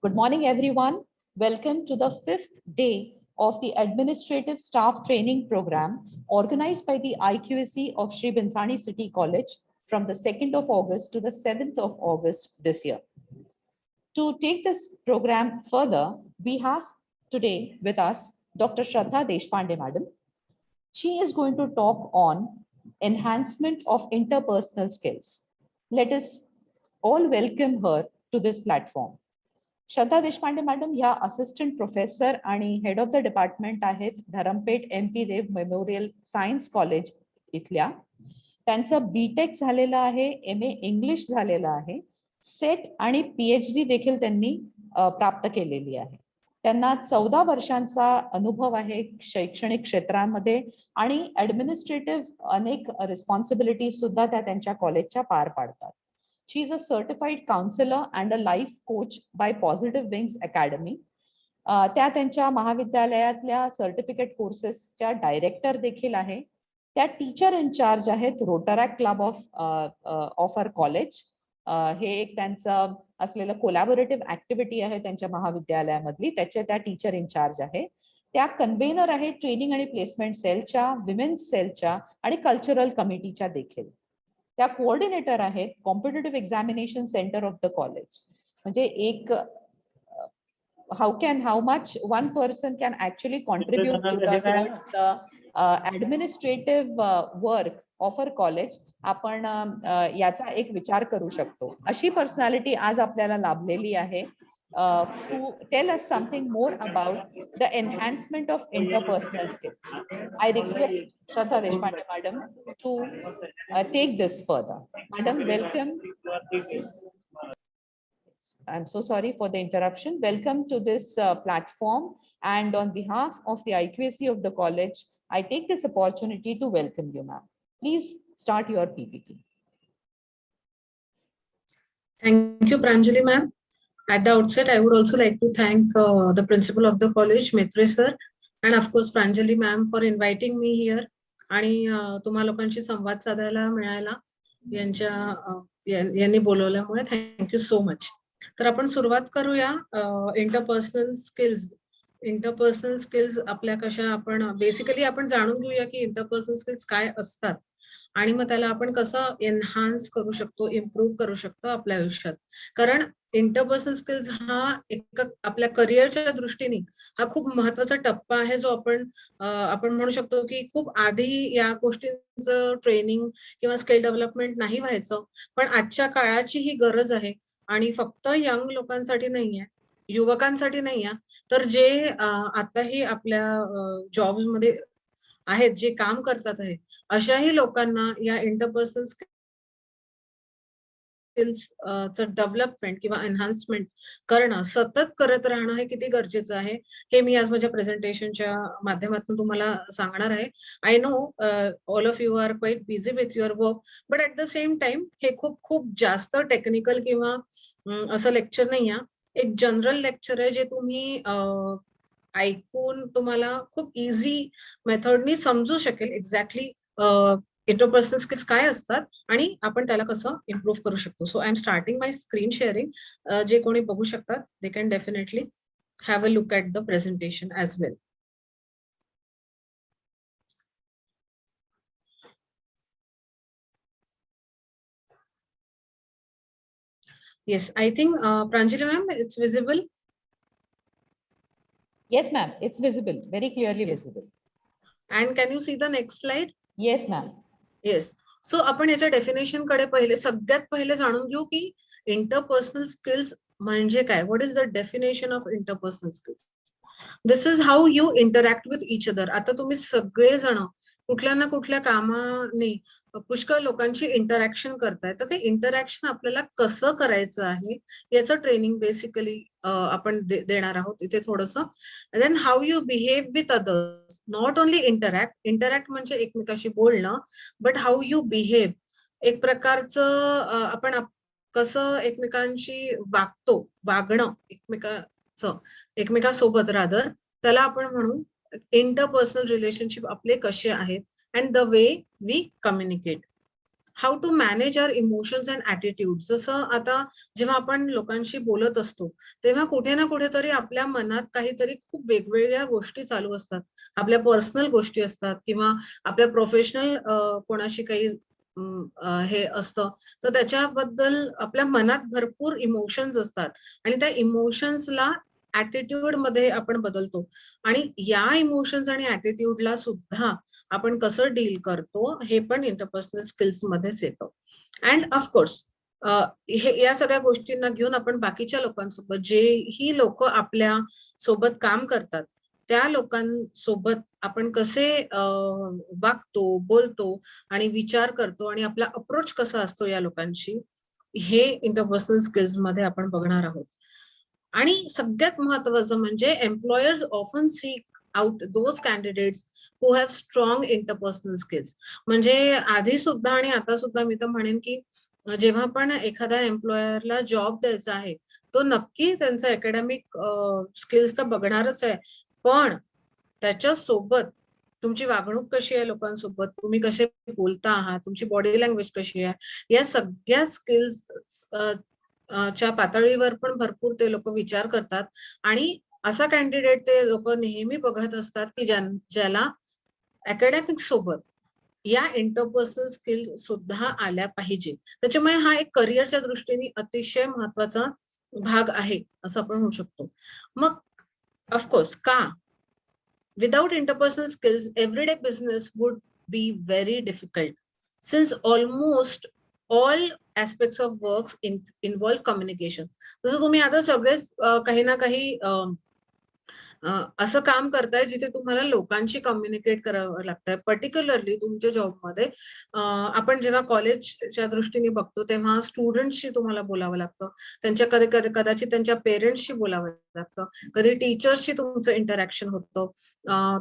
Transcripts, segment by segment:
Good morning, everyone. Welcome to the fifth day of the Administrative Staff Training Program organized by the IQAC of Sri Binsani City College from the 2nd of August to the 7th of August this year. To take this program further, we have today with us Dr. Shraddha Deshpande, Madam. She is going to talk on enhancement of interpersonal skills. Let us all welcome her to this platform. Shraddha Deshpande madam ह्या assistant professor आणि head of the department आहेत Dharampeth MP देव memorial science college इथल्या. त्यांचं BTech झालेलं आहे, MA English झालेलं आहे, set आणि PhD देखील त्यांनी प्राप्त केलेली आहे. त्यांना 14 वर्षांचा अनुभव आहे शैक्षणिक क्षेत्रामध्ये आणि ऍडमिनिस्ट्रेटिव्ह अनेक रिस्पॉन्सिबिलिटी सुद्धा त्या त्यांच्या कॉलेजच्या पार पाडतात. She is a certified counselor and a life coach by Positive Wings Academy. त्या त्यांच्या महाविद्यालयातल्या सर्टिफिकेट कोर्सेसच्या डायरेक्टर देखील आहे. त्या टीचर इन चार्ज आहेत Rotaract club of our college. हे एक त्यांचं असलेलं कोलॅबोरेटिव्ह ऍक्टिव्हिटी आहे त्यांच्या महाविद्यालयामधली, त्याच्या त्या टीचर इन चार्ज आहे. त्या कन्व्हेनर आहेत ट्रेनिंग आणि प्लेसमेंट सेलच्या, विमेन्स सेलच्या आणि कल्चरल कमिटीच्या देखील. त्या कोऑर्डिनेटर आहेत competitive examination centre of the college. म्हणजे एक how much one person can actually contribute towards the administrative work of our college, आपण याचा एक विचार करू शकतो. अशी पर्सनॅलिटी आज आपल्याला लाभलेली आहे to tell us something more about the enhancement of interpersonal skills. I request Shraddha Deshpande madam to take this further. Madam, welcome. I'm so sorry for the interruption. Welcome to this platform, and on behalf of the IQAC of the college, I take this opportunity to welcome you, ma'am. Please start your PPT. Thank you, Pranjali ma'am. At the outset, I would also like to thank the principal of the college, Maitre sir, and of course Pranjali ma'am for inviting me here. आणि तुम्हा लोकांशी संवाद साधायला मिळायला यांनी बोलवल्यामुळे thank you so much. तर आपण सुरुवात करूया. इंटरपर्सनल स्किल्स आपल्या कशा, आपण बेसिकली आपण जाणून घेऊया की इंटरपर्सनल स्किल्स काय असतात आणि मग त्याला आपण कसं एनहान्स करू शकतो, इम्प्रूव्ह करू शकतो आपल्या आयुष्यात. कारण इंटरपर्सनल स्किल्स हा एक आपल्या करिअरच्या दृष्टीने हा खूप महत्वाचा टप्पा आहे, जो आपण म्हणू शकतो की खूप आधी या गोष्टींचं ट्रेनिंग किंवा स्किल डेव्हलपमेंट नाही व्हायचं, पण आजच्या काळाची ही गरज आहे. आणि फक्त यंग लोकांसाठी नाहीये, युवकांसाठी नाहीये, तर जे आताही आपल्या जॉब्स मध्ये आहेत, जे काम करतात आहे, अशाही लोकांना या इंटरपर्सनल स्किल्सचं डेव्हलपमेंट किंवा एनहान्समेंट करणं, सतत करत राहणं हे किती गरजेचं आहे हे मी आज माझ्या प्रेझेंटेशनच्या माध्यमातून तुम्हाला सांगणार आहे. I know all of you are quite busy with your work, but at the same time हे खूप जास्त टेक्निकल किंवा असं लेक्चर नाही आहे. एक जनरल लेक्चर आहे जे तुम्ही ऐकून तुम्हाला खूप इझी मेथडनी समजू शकेल एक्झॅक्टली इंटरपर्सनल स्किल्स काय असतात आणि आपण त्याला कसं इम्प्रूव्ह करू शकतो. So I am starting my screen sharing. जे कोणी बघू शकतात they can definitely have a look at the presentation as well. Yes, I think Pranjali ma'am, it's visible. Yes, ma'am, it's visible, very clearly visible. And can you see the next slide? Yes, ma'am. Yes. So आपण याच्या definition कडे सगळ्यात पहिले जाणून घेऊ की interpersonal skills म्हणजे काय. What is the definition of interpersonal skills? This is how you interact with each other. आता तुम्ही सगळेजण कुठल्या ना कुठल्या कामाने पुष्कळ लोकांची इंटरॅक्शन करताय, तर ते इंटरॅक्शन आपल्याला कसं करायचं आहे याचं ट्रेनिंग बेसिकली आपण देणार आहोत इथे थोडंसं. Then how you behave with others, not only interact म्हणजे एकमेकाशी बोलणं, बट हाऊ यू बिहेव, एक प्रकारचं आपण कसं एकमेकांशी वागणं एकमेकांसोबत रादर, त्याला आपण म्हणू इंटरपर्सनल रिलेशनशिप आपले कसे आहेत, and the way we communicate. How to manage our emotions and attitude. जसं आता जेव्हा आपण लोकांशी बोलत असतो तेव्हा कुठे ना कुठेतरी आपल्या मनात काहीतरी खूप वेगवेगळ्या गोष्टी चालू असतात. आपल्या पर्सनल गोष्टी असतात किंवा आपल्या प्रोफेशनल कोणाशी काही हे असतं, तर त्याच्याबद्दल आपल्या मनात भरपूर इमोशन्स असतात आणि त्या इमोशन्सला ॲटिट्यूड मध्ये आपण बदलतो आणि या इमोशन्स आणि ॲटिट्यूडला सुद्धा आपण कसं डील करतो हे पण इंटरपर्सनल स्किल्स मध्येच येतं. अँड ऑफकोर्स हे या सगळ्या गोष्टींना घेऊन आपण बाकीच्या लोकांसोबत जेही लोक आपल्या सोबत काम करतात त्या लोकांसोबत आपण कसे वागतो, बोलतो आणि विचार करतो आणि आपला अप्रोच कसा असतो या लोकांशी, हे इंटरपर्सनल स्किल्स मध्ये आपण बघणार आहोत. आणि सगळ्यात महत्वाचं म्हणजे employers often sick out those candidates who have strong interpersonal skills. म्हणजे आधी सुद्धा आणि आता सुद्धा मी तर म्हणेन की जेव्हा पण एखाद्या एम्प्लॉयरला जॉब द्यायचा आहे, तो नक्की त्यांचं अकॅडमिक स्किल्स तर बघणारच आहे. पण त्याच्यासोबत तुमची वागणूक कशी आहे लोकांसोबत, तुम्ही कसे बोलता आहात, तुमची बॉडी लँग्वेज कशी आहे, या सगळ्या स्किल्स च्या पातळीवर पण भरपूर ते लोक विचार करतात आणि असा कॅन्डिडेट ते लोक नेहमी बघत असतात की ज्याला अकॅडमिक्स सोबत या इंटरपर्सनल स्किल सुद्धा आल्या पाहिजे. त्याच्यामुळे हा एक करिअरच्या दृष्टीने अतिशय महत्वाचा भाग आहे असं आपण म्हणू शकतो. मग ऑफकोर्स का? Without interpersonal skills, everyday business would be very difficult since almost all aspects of works involve communication. जसं तुम्ही आता सगळेच काही ना काही असं काम करताय जिथे तुम्हाला लोकांशी कम्युनिकेट करावं लागतंय. पर्टिक्युलरली तुमच्या जॉबमध्ये आपण जेव्हा कॉलेजच्या दृष्टीने बघतो तेव्हा स्टुडंट्सशी तुम्हाला बोलावं लागतं. त्यांच्या कदाचित त्यांच्या पेरेंट्सशी बोलावं लागतं. कधी टीचर्सशी तुमचं इंटरॅक्शन होतं.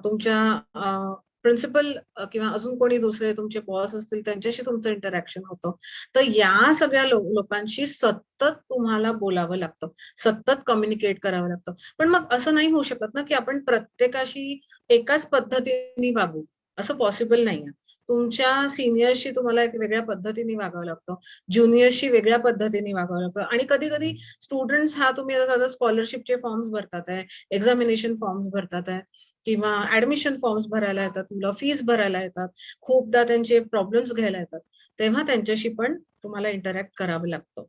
तुमच्या प्रिन्सिपल किंवा अजून कोणी दुसरे तुमचे बॉस असतील त्यांच्याशी तुमचं इंटरॅक्शन होतं. तर या सगळ्या लोकांशी सतत तुम्हाला बोलावं लागतं. सतत कम्युनिकेट करावं लागतं. पण मग असं नाही होऊ शकत ना, की आपण प्रत्येकाशी एकाच पद्धतीने वागू, असं पॉसिबल नाहीये. तुमच्या सीनियर्सशी तुम्हाला एक वेगळ्या पद्धतीने वागावं लागतं. ज्युनियर्सशी वेगळ्या पद्धतीने वागावं लागतं आणि कधी-कधी स्टुडंट्स हा तुम्ही आता स्कॉलरशिपचे फॉर्म्स भरतात आहे, एक्झामिनेशन फॉर्म्स भरतात आहे किंवा ॲडमिशन फॉर्म्स भरायला येतात, मुलं फीस भरायला येतात, खूपदा त्यांचे प्रॉब्लेम्स घ्यायला येतात. तेव्हा त्यांच्याशी पण तुम्हाला इंटरॅक्ट करावं लागतं.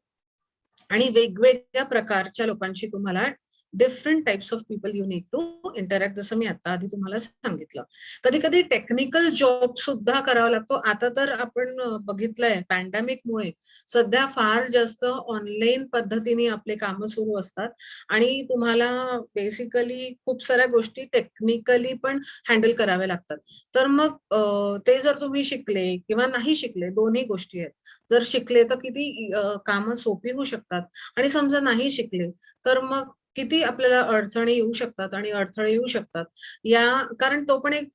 आणि वेगवेगळ्या प्रकारच्या लोकांशी तुम्हाला different types of people you need to interact, जसं मी आता आधी तुम्हाला सांगितलं. कधी कधी टेक्निकल जॉब सुद्धा करावा लागतो. आता तर आपण बघितलंय पॅन्डेमिकमुळे सध्या फार जास्त ऑनलाईन पद्धतीने आपले कामं सुरू असतात आणि तुम्हाला बेसिकली खूप साऱ्या गोष्टी टेक्निकली पण हँडल कराव्या लागतात. तर मग ते जर तुम्ही शिकले किंवा नाही शिकले, दोन्ही गोष्टी आहेत. जर शिकले तर किती कामं सोपी होऊ शकतात आणि समजा नाही शिकले तर मग किती आपल्याला अडचणी येऊ शकतात आणि अडथळे येऊ शकतात. कारण तो पण एक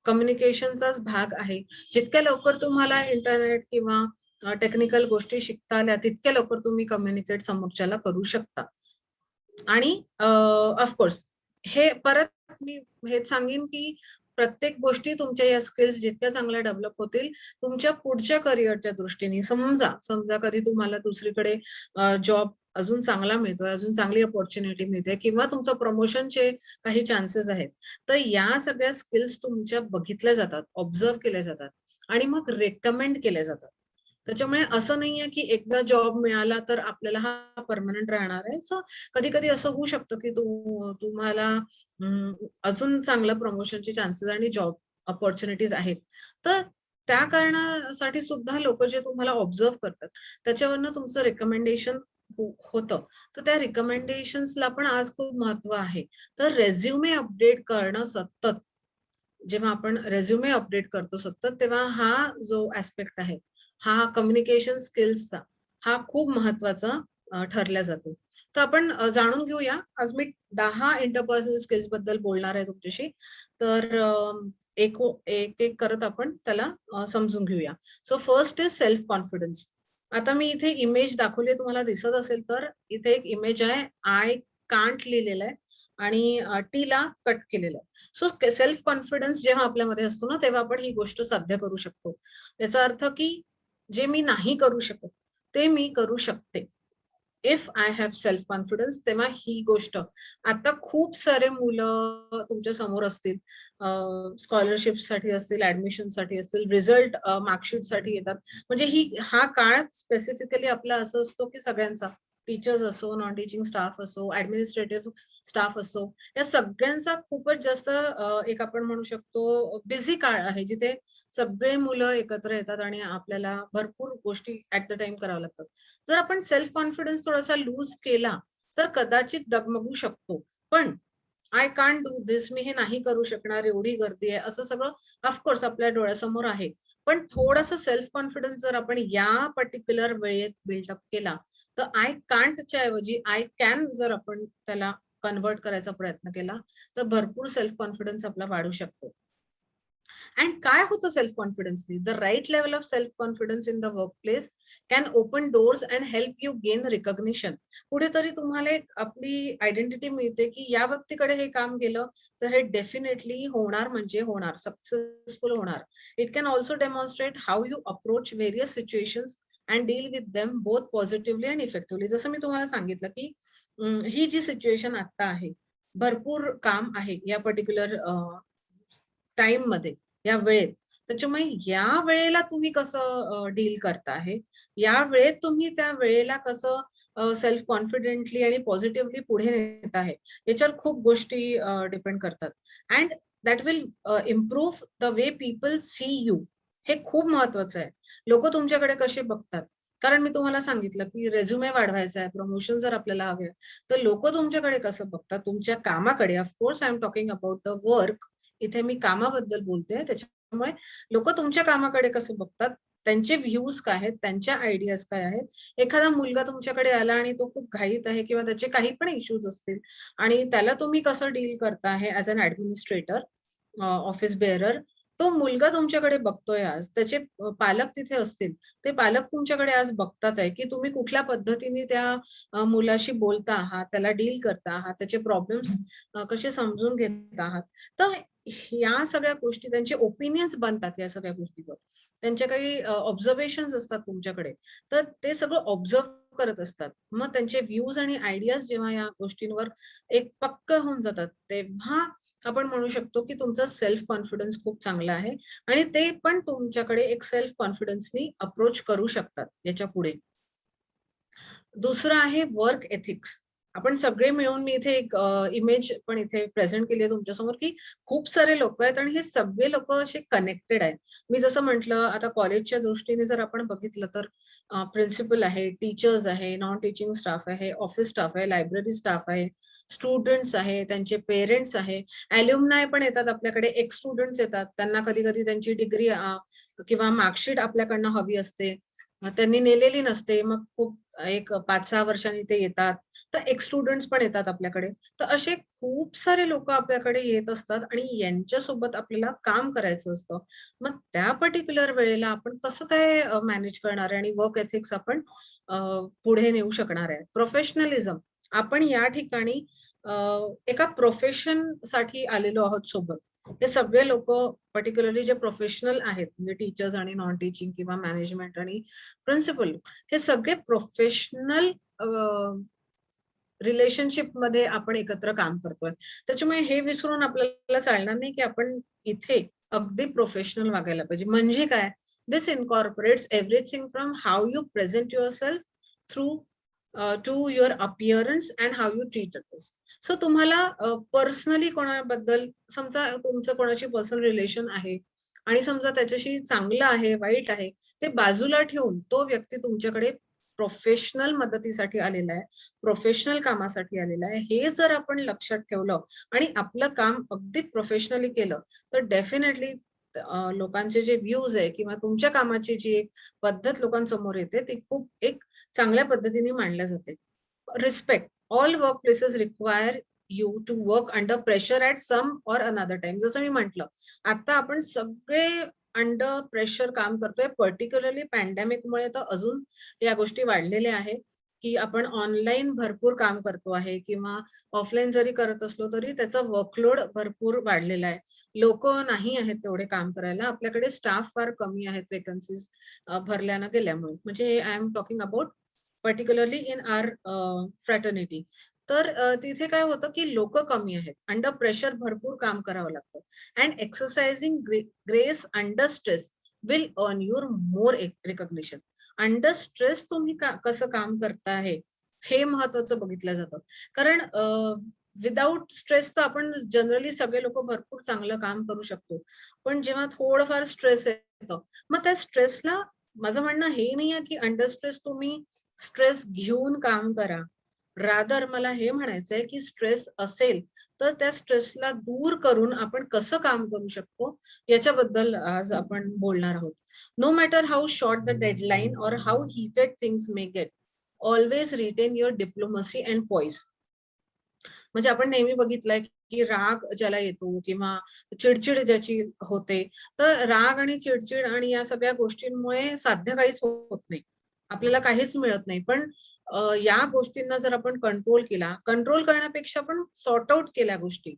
कम्युनिकेशनचाच भाग आहे. जितक्या लवकर तुम्हाला इंटरनेट किंवा टेक्निकल गोष्टी शिकता आल्या तितक्या लवकर तुम्ही कम्युनिकेट समोरच्याला करू शकता. आणि ऑफकोर्स हे परत मी हेच सांगेन की प्रत्येक गोष्टी तुमच्या या स्किल्स जितक्या चांगल्या डेव्हलप होतील तुमच्या पुढच्या करिअरच्या दृष्टीने, समजा कधी तुम्हाला दुसरीकडे जॉब अजून चांगला मिळतोय, अजून चांगली अपॉर्च्युनिटी मिळते किंवा तुमचं प्रमोशनचे काही चान्सेस आहेत, तर या सगळ्या स्किल्स तुमच्या बघितल्या जातात, ऑब्झर्व्ह केल्या जातात आणि मग रेकमेंड केल्या जातात. त्याच्यामुळे असं नाहीये की एकदा जॉब मिळाला तर आपल्याला हा परमनंट राहणार आहे. सो कधी-कधी असं होऊ शकतं की तुम्हाला अजून चांगलं प्रमोशनचे चान्सेस आणि जॉब अपॉर्च्युनिटीज आहेत. तर त्या कारणासाठी सुद्धा लोकं जे तुम्हाला ऑब्झर्व्ह करतात, त्याच्यावरनं तुमचं रिकमेंडेशन होतं. तर त्या रिकमेंडेशन्सला पण आज खूप महत्त्व आहे. तर रिझ्यूमे अपडेट करणं सतत, जेव्हा आपण रिझ्यूमे अपडेट करतो सतत, तेव्हा हा जो ॲस्पेक्ट आहे, हा कम्युनिकेशन स्किल्सचा हा खूप महत्त्वाचा ठरला जातो. तर आपण जाणून घेऊया. आज मी 10 इंटरपर्सनल स्किल्स बद्दल बोलणार आहे तुमच्याशी. तर एक करत आपण त्याला समजून घेऊया. So first is self confidence. आता मी इथे इमेज दाखवली तुम्हाला दिसत असेल तर इथे एक इमेज आहे. आय कांट लिहिलेलं आहे आणि टीला कट केलेलं आहे. सो सेल्फ कॉन्फिडन्स जेव्हा आपल्यामध्ये असतो ना, तेव्हा आपण ही गोष्ट साध्य करू शकतो. याचा अर्थ की जे मी नाही करू शकत ते मी करू शकते. If I have self confidence, तेव्हा ही गोष्ट. आता खूप सारे मुलं तुमच्या समोर असतील, स्कॉलरशिपसाठी असतील, ऍडमिशनसाठी असतील, रिझल्ट मार्कशीटसाठी येतात. म्हणजे हा काळ स्पेसिफिकली आपला असं असतो की सगळ्यांचा, टीचर्स असो, नॉन टीचिंग स्टाफ असो, ऍडमिनिस्ट्रेटिव्ह स्टाफ असो, या सगळ्यांचा खूपच जास्त एक आपण म्हणू शकतो बिझी काळ आहे, जिथे सगळे मुलं एकत्र येतात आणि आपल्याला भरपूर गोष्टी ऍट द टाइम कराव्या लागतात. जर आपण सेल्फ कॉन्फिडन्स थोडासा लूज केला तर कदाचित डगमगू शकतो. पण आय कांट डू दिस, मी हे नाही करू शकणार, एवढी गर्दी आहे, असं सगळं ऑफकोर्स आपल्या डोळ्यासमोर आहे. पण थोडासा सेल्फ कॉन्फिडन्स जर आपण या पर्टिक्युलर वेळेत बिल्डअप केला, तर आय कांटच्या ऐवजी आय कॅन जर आपण त्याला कन्वर्ट करायचा प्रयत्न केला, तर भरपूर सेल्फ कॉन्फिडन्स आपला वाढू शकतो. अँड काय होतं सेल्फ कॉन्फिडन्सनी? The right level of self confidence in the workplace can open doors and help you gain recognition. कुठेतरी तुम्हाला एक आपली आयडेंटिटी मिळते की या व्यक्तीकडे हे काम केलं तर हे डेफिनेटली होणार, म्हणजे होणार, सक्सेसफुल होणार. It can also demonstrate how you approach various situations and deal with them both positively and effectively. जसं मी तुम्हाला सांगितलं की ही जी सिच्युएशन आता आहे, भरपूर काम आहे या पर्टिक्युलर टाइम मध्ये, या वेळेत. त्याच्यामुळे या वेळेला तुम्ही कसं डील करता आहे, या वेळेत तुम्ही त्या वेळेला कसं सेल्फ कॉन्फिडेंटली आणि पॉझिटिव्हली पुढे नेत आहे, याच्यावर खूप गोष्टी डिपेंड करतात. And that will improve the way people see you. हे खूप महत्वाचं आहे. लोक तुमच्याकडे कसे बघतात, कारण मी तुम्हाला सांगितलं की रेझ्युमे वाढवायचा आहे, प्रमोशन जर आपल्याला हवे, तर लोक तुमच्याकडे कसं बघतात, तुमच्या कामाकडे. Of course I am talking about the work, इथे मी कामाबद्दल बोलते. त्याच्यामुळे लोक तुमच्या कामाकडे कसं बघतात, त्यांचे व्ह्यूज काय आहेत, त्यांच्या आयडियाज काय आहेत. एखादा मुलगा तुमच्याकडे आला आणि तो खूप घाईत आहे किंवा त्याचे काही पण इश्यूज असतील आणि त्याला तुम्ही कसं डील करता आहे as an administrator, office bearer, तो मुलगा तुमच्याकडे बघतोय आज, त्याचे पालक तिथे असतील, ते पालक तुमच्याकडे आज बघतात आहे की तुम्ही कुठल्या पद्धतीने त्या मुलाशी बोलता आहात, त्याला डील करता आहात, त्याचे प्रॉब्लेम्स कसे समजून घेत आहात. तर या सगळ्या गोष्टी, त्यांचे ओपिनियन्स बनतात या सगळ्या गोष्टीवर, त्यांच्या काही ऑब्झर्वेशन असतात तुमच्याकडे, तर ते सगळं ऑब्झर्व करत असतात. मग त्यांचे व्ह्यूज आणि आयडियाज जेव्हा या गोष्टींवर एक पक्क होऊन जातात, तेव्हा आपण म्हणू शकतो की तुमचा सेल्फ कॉन्फिडन्स खूप चांगला आहे आणि ते पण तुमच्याकडे एक सेल्फ कॉन्फिडन्सनी अप्रोच करू शकतात याच्या पुढे. दुसरं आहे वर्क एथिक्स. आपण सगळे मिळून, मी इथे एक इमेज पण इथे प्रेझेंट केली आहे तुमच्यासमोर, की खूप सारे लोक आहेत आणि हे सगळे लोक असे कनेक्टेड आहेत. मी जसं म्हटलं, आता कॉलेजच्या दृष्टीने जर आपण बघितलं तर प्रिन्सिपल आहे, टीचर्स आहे, नॉन टीचिंग स्टाफ आहे, ऑफिस स्टाफ आहे, लायब्ररी स्टाफ आहे, स्टुडंट्स आहे, त्यांचे पेरेंट्स आहे, ॲल्युमनाय पण येतात आपल्याकडे, एक्स स्टुडंट्स येतात, त्यांना कधी कधी त्यांची डिग्री किंवा मार्कशीट आपल्याकडनं हवी असते, त्यांनी नेलेली नसते, मग खूप एक 5-6 वर्षांनी ते येतात. तर एक्स स्टुडंट्स पण येतात आपल्याकडे. तर असे खूप सारे लोक आपल्याकडे येत असतात आणि यांच्यासोबत आपल्याला काम करायचं असतं. मग त्या पर्टिक्युलर वेळेला आपण कसं काय मॅनेज करणार आहे आणि वर्क एथिक्स आपण पुढे नेऊ शकणार आहे. प्रोफेशनलिझम, आपण या ठिकाणी एका प्रोफेशन साठी आलेलो आहोत सोबत. हे सगळे लोक पर्टिक्युलरली जे प्रोफेशनल आहेत, म्हणजे टीचर्स आणि नॉन टीचिंग किंवा मॅनेजमेंट आणि प्रिन्सिपल, हे सगळे प्रोफेशनल रिलेशनशिप मध्ये आपण एकत्र काम करतोय. त्याच्यामुळे हे विसरून आपल्याला चालणार नाही की आपण इथे अगदी प्रोफेशनल वागायला पाहिजे. म्हणजे काय? This incorporates everything from how you present yourself through to your appearance and how you treat others. So तुम्हाला पर्सनली कोणाबद्दल, समजा तुमचं कोणाशी पर्सनल रिलेशन आहे आणि समजा त्याच्याशी चांगलं आहे, वाईट आहे, ते बाजूला ठेवून तो व्यक्ती तुमच्याकडे प्रोफेशनल मदतीसाठी आलेला आहे, प्रोफेशनल कामासाठी आलेला आहे, हे जर आपण लक्षात ठेवलं आणि आपलं काम अगदी प्रोफेशनली केलं, तर डेफिनेटली लोकांचे जे व्ह्यूज आहे किंवा तुमच्या कामाची जी एक पद्धत लोकांसमोर येते, ती खूप एक चांगल्या पद्धतीने मांडल्या जाते. Respect, all work places require you to work under pressure at some or another time. जसं मी म्हटलं, आता आपण सगळे अंडर प्रेशर काम करतोय, पर्टिक्युलरली पॅन्डेमिकमुळे तर अजून या गोष्टी वाढलेल्या आहेत. की आपण ऑनलाईन भरपूर काम करतो आहे किंवा ऑफलाईन जरी करत असलो तरी त्याचा वर्कलोड भरपूर वाढलेला आहे. लोक नाही आहेत तेवढे काम करायला. आपल्याकडे स्टाफ फार कमी आहेत वेकन्सीज भरल्या गेल्यामुळे. म्हणजे I am talking about particularly in R fraternity. तर तिथे काय होतं की लोक कमी आहेत. अंडर प्रेशर भरपूर काम करावं लागतं. And exercising grace under stress will earn your more recognition. Under stress तुम्ही कसं काम करता आहे हे महत्वाचं बघितलं जातं. कारण विदाउट स्ट्रेस तर आपण जनरली सगळे लोक भरपूर चांगलं काम करू शकतो. पण जेव्हा थोडंफार स्ट्रेस येतं मग त्या स्ट्रेसला, माझं म्हणणं हे नाही आहे की अंडर स्ट्रेस तुम्ही स्ट्रेस घेऊन काम करा. रादर मला हे म्हणायचंय की स्ट्रेस असेल तर त्या स्ट्रेसला दूर करून आपण कसं काम करू शकतो याच्याबद्दल आज आपण बोलणार आहोत. No matter how short the deadline or how heated things may get, always retain your diplomacy and poise. म्हणजे आपण नेहमी बघितलंय की राग ज्याला येतो किंवा चिडचिड ज्याची होते, तर राग आणि चिडचिड आणि या सगळ्या गोष्टींमुळे साध्य काहीच होत नाही. आपल्याला काहीच मिळत नाही. पण या गोष्टींना जर आपण कंट्रोल करण्यापेक्षा पण सॉर्ट आउट केल्या गोष्टी,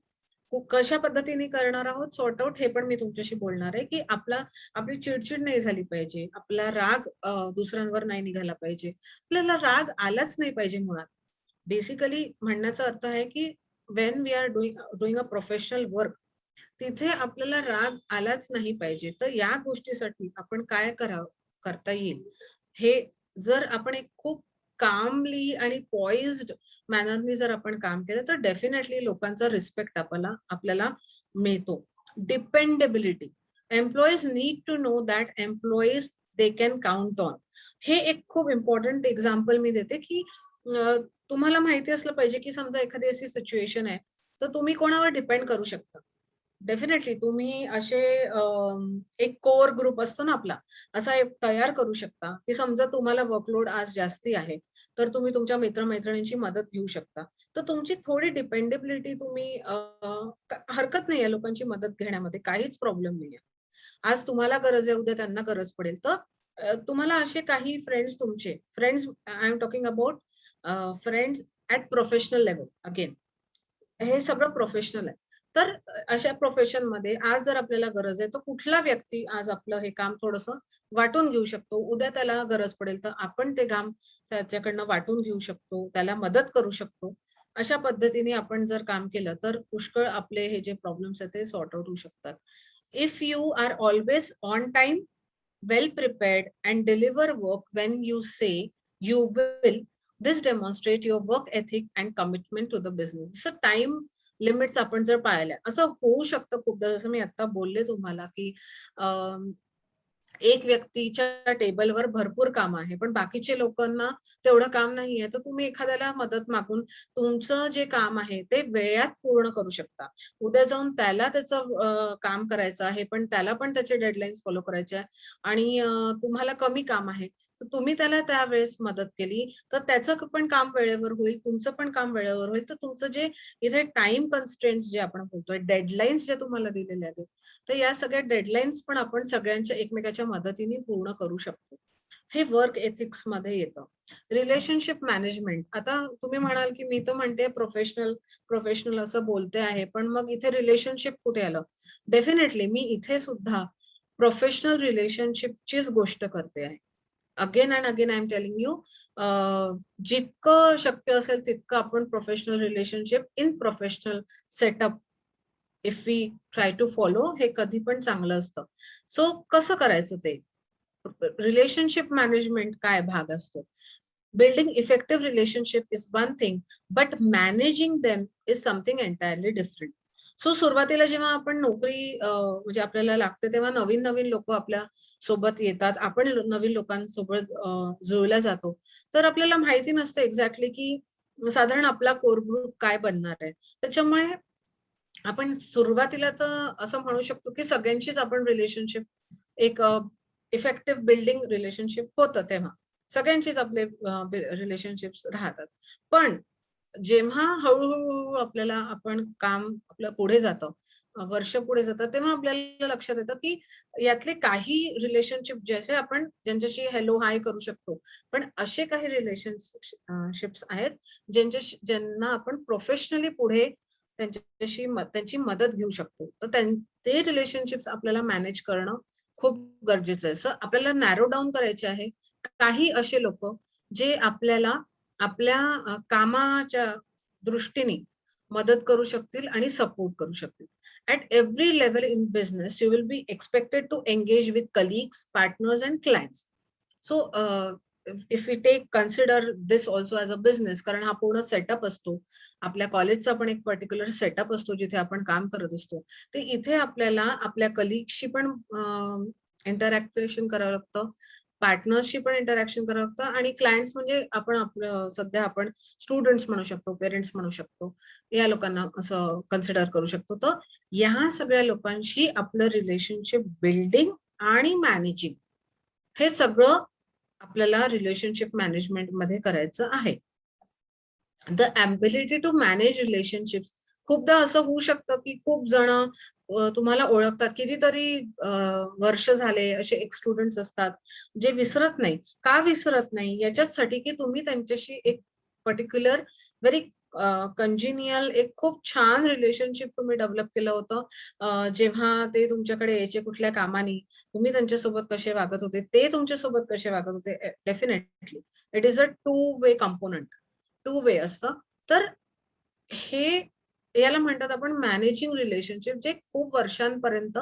कशा पद्धतीने करणार आहोत सॉर्ट आउट, हे पण मी तुमच्याशी बोलणार आहे की आपली चिडचिड नाही झाली पाहिजे, आपला राग दुसऱ्यांवर नाही निघाला पाहिजे, आपल्याला राग आलाच नाही पाहिजे. मुळात बेसिकली म्हणण्याचा अर्थ आहे की when we are doing a professional work, तिथे आपल्याला राग आलाच नाही पाहिजे. तर या गोष्टीसाठी आपण काय करता येईल, हे जर आपण एक खूप कामली आणि पॉइज्ड मॅनरनी जर आपण काम केलं तर डेफिनेटली लोकांचा रिस्पेक्ट आपल्याला मिळतो. Dependability. Employees need to know that employees they can count on. हे एक खूप इम्पॉर्टंट एक्झाम्पल मी देते की तुम्हाला माहिती असलं पाहिजे की समजा एखादी अशी सिच्युएशन आहे तर तुम्ही कोणावर डिपेंड करू शकता. डेफिनेटली तुम्ही असे एक कोर ग्रुप असतो ना आपला, असा एक तयार करू शकता की समजा तुम्हाला वर्कलोड आज जास्ती आहे तर तुम्ही तुमच्या मित्रमैत्रिणींची मदत घेऊ शकता. तर तुमची थोडी डिपेंडेबिलिटी तुम्ही हरकत नाहीये लोकांची मदत घेण्यामध्ये, काहीच प्रॉब्लेम नाहीये. आज तुम्हाला गरज आहे, उद्या त्यांना गरज पडेल. तर तुम्हाला असे काही friends I am talking about friends at professional level. Again हे सगळं प्रोफेशनल आहे. तर अशा प्रोफेशन मध्ये आज जर आपल्याला गरज आहे तर कुठला व्यक्ती आज आपलं हे काम थोडंसं वाटून घेऊ शकतो. उद्या त्याला गरज पडेल तर आपण ते काम त्याच्याकडनं वाटून घेऊ शकतो, त्याला मदत करू शकतो. अशा पद्धतीने आपण जर काम केलं तर पुष्कळ आपले हे जे प्रॉब्लेम्स आहेत ते सॉर्ट आउट होऊ शकतात. If you are always on time, well prepared and deliver work when you say you will, this demonstrate your work ethic and commitment to the business. So time limits आपण जर पाळल्या, असं होऊ शकतं खूपदा, जसं मी आता बोलले तुम्हाला की एक व्यक्तीच्या टेबलवर भरपूर काम आहे पण बाकीचे लोकांना तेवढं काम नाहीये, तर तुम्ही एखाद्याला मदत मागून तुमचं जे काम आहे ते वेळात पूर्ण करू शकता. उद्या जाऊन त्याला त्याचं काम करायचं आहे पण त्याला पण त्याचे डेडलाईन्स फॉलो करायचे आहे आणि तुम्हाला कमी काम आहे तर तुम्ही त्याला त्यावेळेस मदत केली तर त्याचं पण काम वेळेवर होईल, तुमचं पण काम वेळेवर होईल. तर तुमचं जे इथे टाइम कन्स्ट्रेंट्स जे आपण बोलतोय, डेडलाईन्स जे तुम्हाला दिलेले आहेत, तर या सगळ्या डेडलाईन्स पण आपण सगळ्यांच्या एकमेकाच्या मदतीने पूर्ण करू शकतो. हे वर्क एथिक्स मध्ये येतं. Relationship management. आता तुम्ही म्हणाल की मी तर म्हणते प्रोफेशनल असं बोलते आहे, पण मग इथे रिलेशनशिप कुठे आलं? डेफिनेटली मी इथे सुद्धा प्रोफेशनल रिलेशनशिपचीच गोष्ट करते आहे. Again and again I am telling you, जितकं शक्य असेल तितकं आपण professional relationship in professional setup if we try to follow, हे कधी पण चांगलं असतं. सो कसं करायचं ते? रिलेशनशिप मॅनेजमेंट काय भाग असतो? Building effective relationship is one thing, but managing them is something entirely different. So सुरुवातीला जेव्हा आपण नोकरी म्हणजे आपल्याला लागते तेव्हा नवीन नवीन लोक आपल्या सोबत येतात, आपण नवीन लोकांसोबत जुळल्या जातो. तर आपल्याला माहिती नसतं एक्झॅक्टली की साधारण आपला कोर ग्रुप काय बनणार आहे. त्याच्यामुळे आपण सुरुवातीला तर असं म्हणू शकतो की सगळ्यांशीच आपण रिलेशनशिप एक इफेक्टिव्ह बिल्डिंग रिलेशनशिप होतं तेव्हा सगळ्यांचीच आपले रिलेशनशिप्स राहतात. पण जेव्हा हळूहळू आपल्याला आपण काम आपलं पुढे जातं वर्ष पुढे जातात तेव्हा आपल्याला लक्षात येतं की यातले काही रिलेशनशिप जसे आपण ज्यांच्याशी हॅलो हाय करू शकतो, पण असे काही रिलेशनशिप्स आहेत ज्यांना आपण प्रोफेशनली पुढे त्यांची मदत घेऊ शकतो. तर ते रिलेशनशिप्स आपल्याला मॅनेज करणं खूप गरजेचं आहे. आपल्याला नॅरो डाऊन करायचे आहे. काही असे लोक जे आपल्याला आपल्या कामाच्या दृष्टीने मदत करू शकतील आणि सपोर्ट करू शकतील. At every level in business, you will be expected to engage with colleagues, partners, and clients. So, if we consider this also as a business, कारण हा पूर्ण सेटअप असतो. आपल्या कॉलेजचा पण एक पर्टिक्युलर सेटअप असतो जिथे आपण काम करत असतो. ते इथे आपल्याला आपल्या कलिगशी पण इंटरॅक्शन करावं लागतं, पार्टनर्सशी पण इंटरॅक्शन करावं लागतं आणि क्लायंट्स म्हणजे आपलं सध्या आपण स्टुडंट्स म्हणू शकतो, पेरेंट्स म्हणू शकतो. या लोकांना असं कन्सिडर करू शकतो. तर या सगळ्या लोकांशी आपलं रिलेशनशिप बिल्डिंग आणि मॅनेजिंग हे सगळं आपल्याला रिलेशनशिप मॅनेजमेंट मध्ये करायचं आहे. The ability to manage relationships. खूपदा असं होऊ शकतं की खूप जण तुम्हाला ओळखतात, कितीतरी वर्ष झाले असे एक स्टुडंट्स असतात जे विसरत नाही. का विसरत नाही? याच्यासाठी की तुम्ही त्यांच्याशी एक पर्टिक्युलर व्हेरी कंजिनियल एक खूप छान रिलेशनशिप तुम्ही डेव्हलप केलं होतं. जेव्हा ते तुमच्याकडे यायचे कुठल्या कामानी, तुम्ही त्यांच्यासोबत कसे वागत होते, ते तुमच्यासोबत कसे वागत होते. Definitely it is a two way component, two way असतं. तर हे याला म्हणतात आपण मॅनेजिंग रिलेशनशिप, जे खूप वर्षांपर्यंत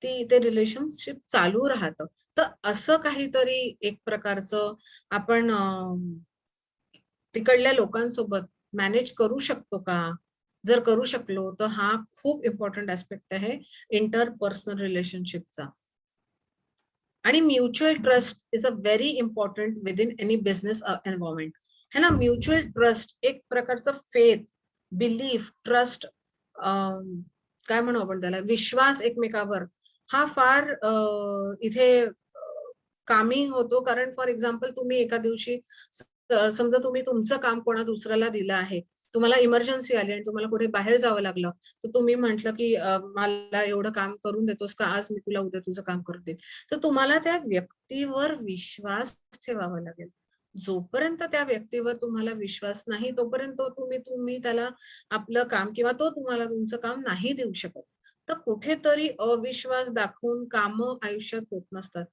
ते रिलेशनशिप चालू राहतं. तर असं काहीतरी एक प्रकारचं आपण तिकडल्या लोकांसोबत मॅनेज करू शकतो का? जर करू शकलो तर हा खूप इम्पॉर्टंट ऍस्पेक्ट आहे इंटरपर्सनल रिलेशनशिपचा. आणि mutual trust is a very important with in any business environment. है ना, म्युच्युअल ट्रस्ट एक प्रकारचं फेथ, बिलीफ, ट्रस्ट, काय म्हणू आपण त्याला, विश्वास एकमेकावर हा फार इथे कामी होतो. कारण फॉर एक्झाम्पल तुम्ही एका दिवशी समजा तुम्ही तुमचं काम कोणा दुसऱ्याला दिलं आहे, तुम्हाला इमर्जन्सी आली आणि तुम्हाला कुठे बाहेर जावं लागलं, तर तुम्ही म्हटलं की मला एवढं काम करून देतोस का आज, मी तुला उद्या तुझं काम करून देईन. तर तुम्हाला त्या व्यक्तीवर विश्वास ठेवावा लागेल. जोपर्यंत त्या व्यक्तीवर तुम्हाला विश्वास नाही तोपर्यंत तुम्ही त्याला आपलं काम किंवा तो तुम्हाला तुमचं काम नाही देऊ शकत. तर कुठेतरी अविश्वास दाखवून कामं आयुष्यात होत नसतात.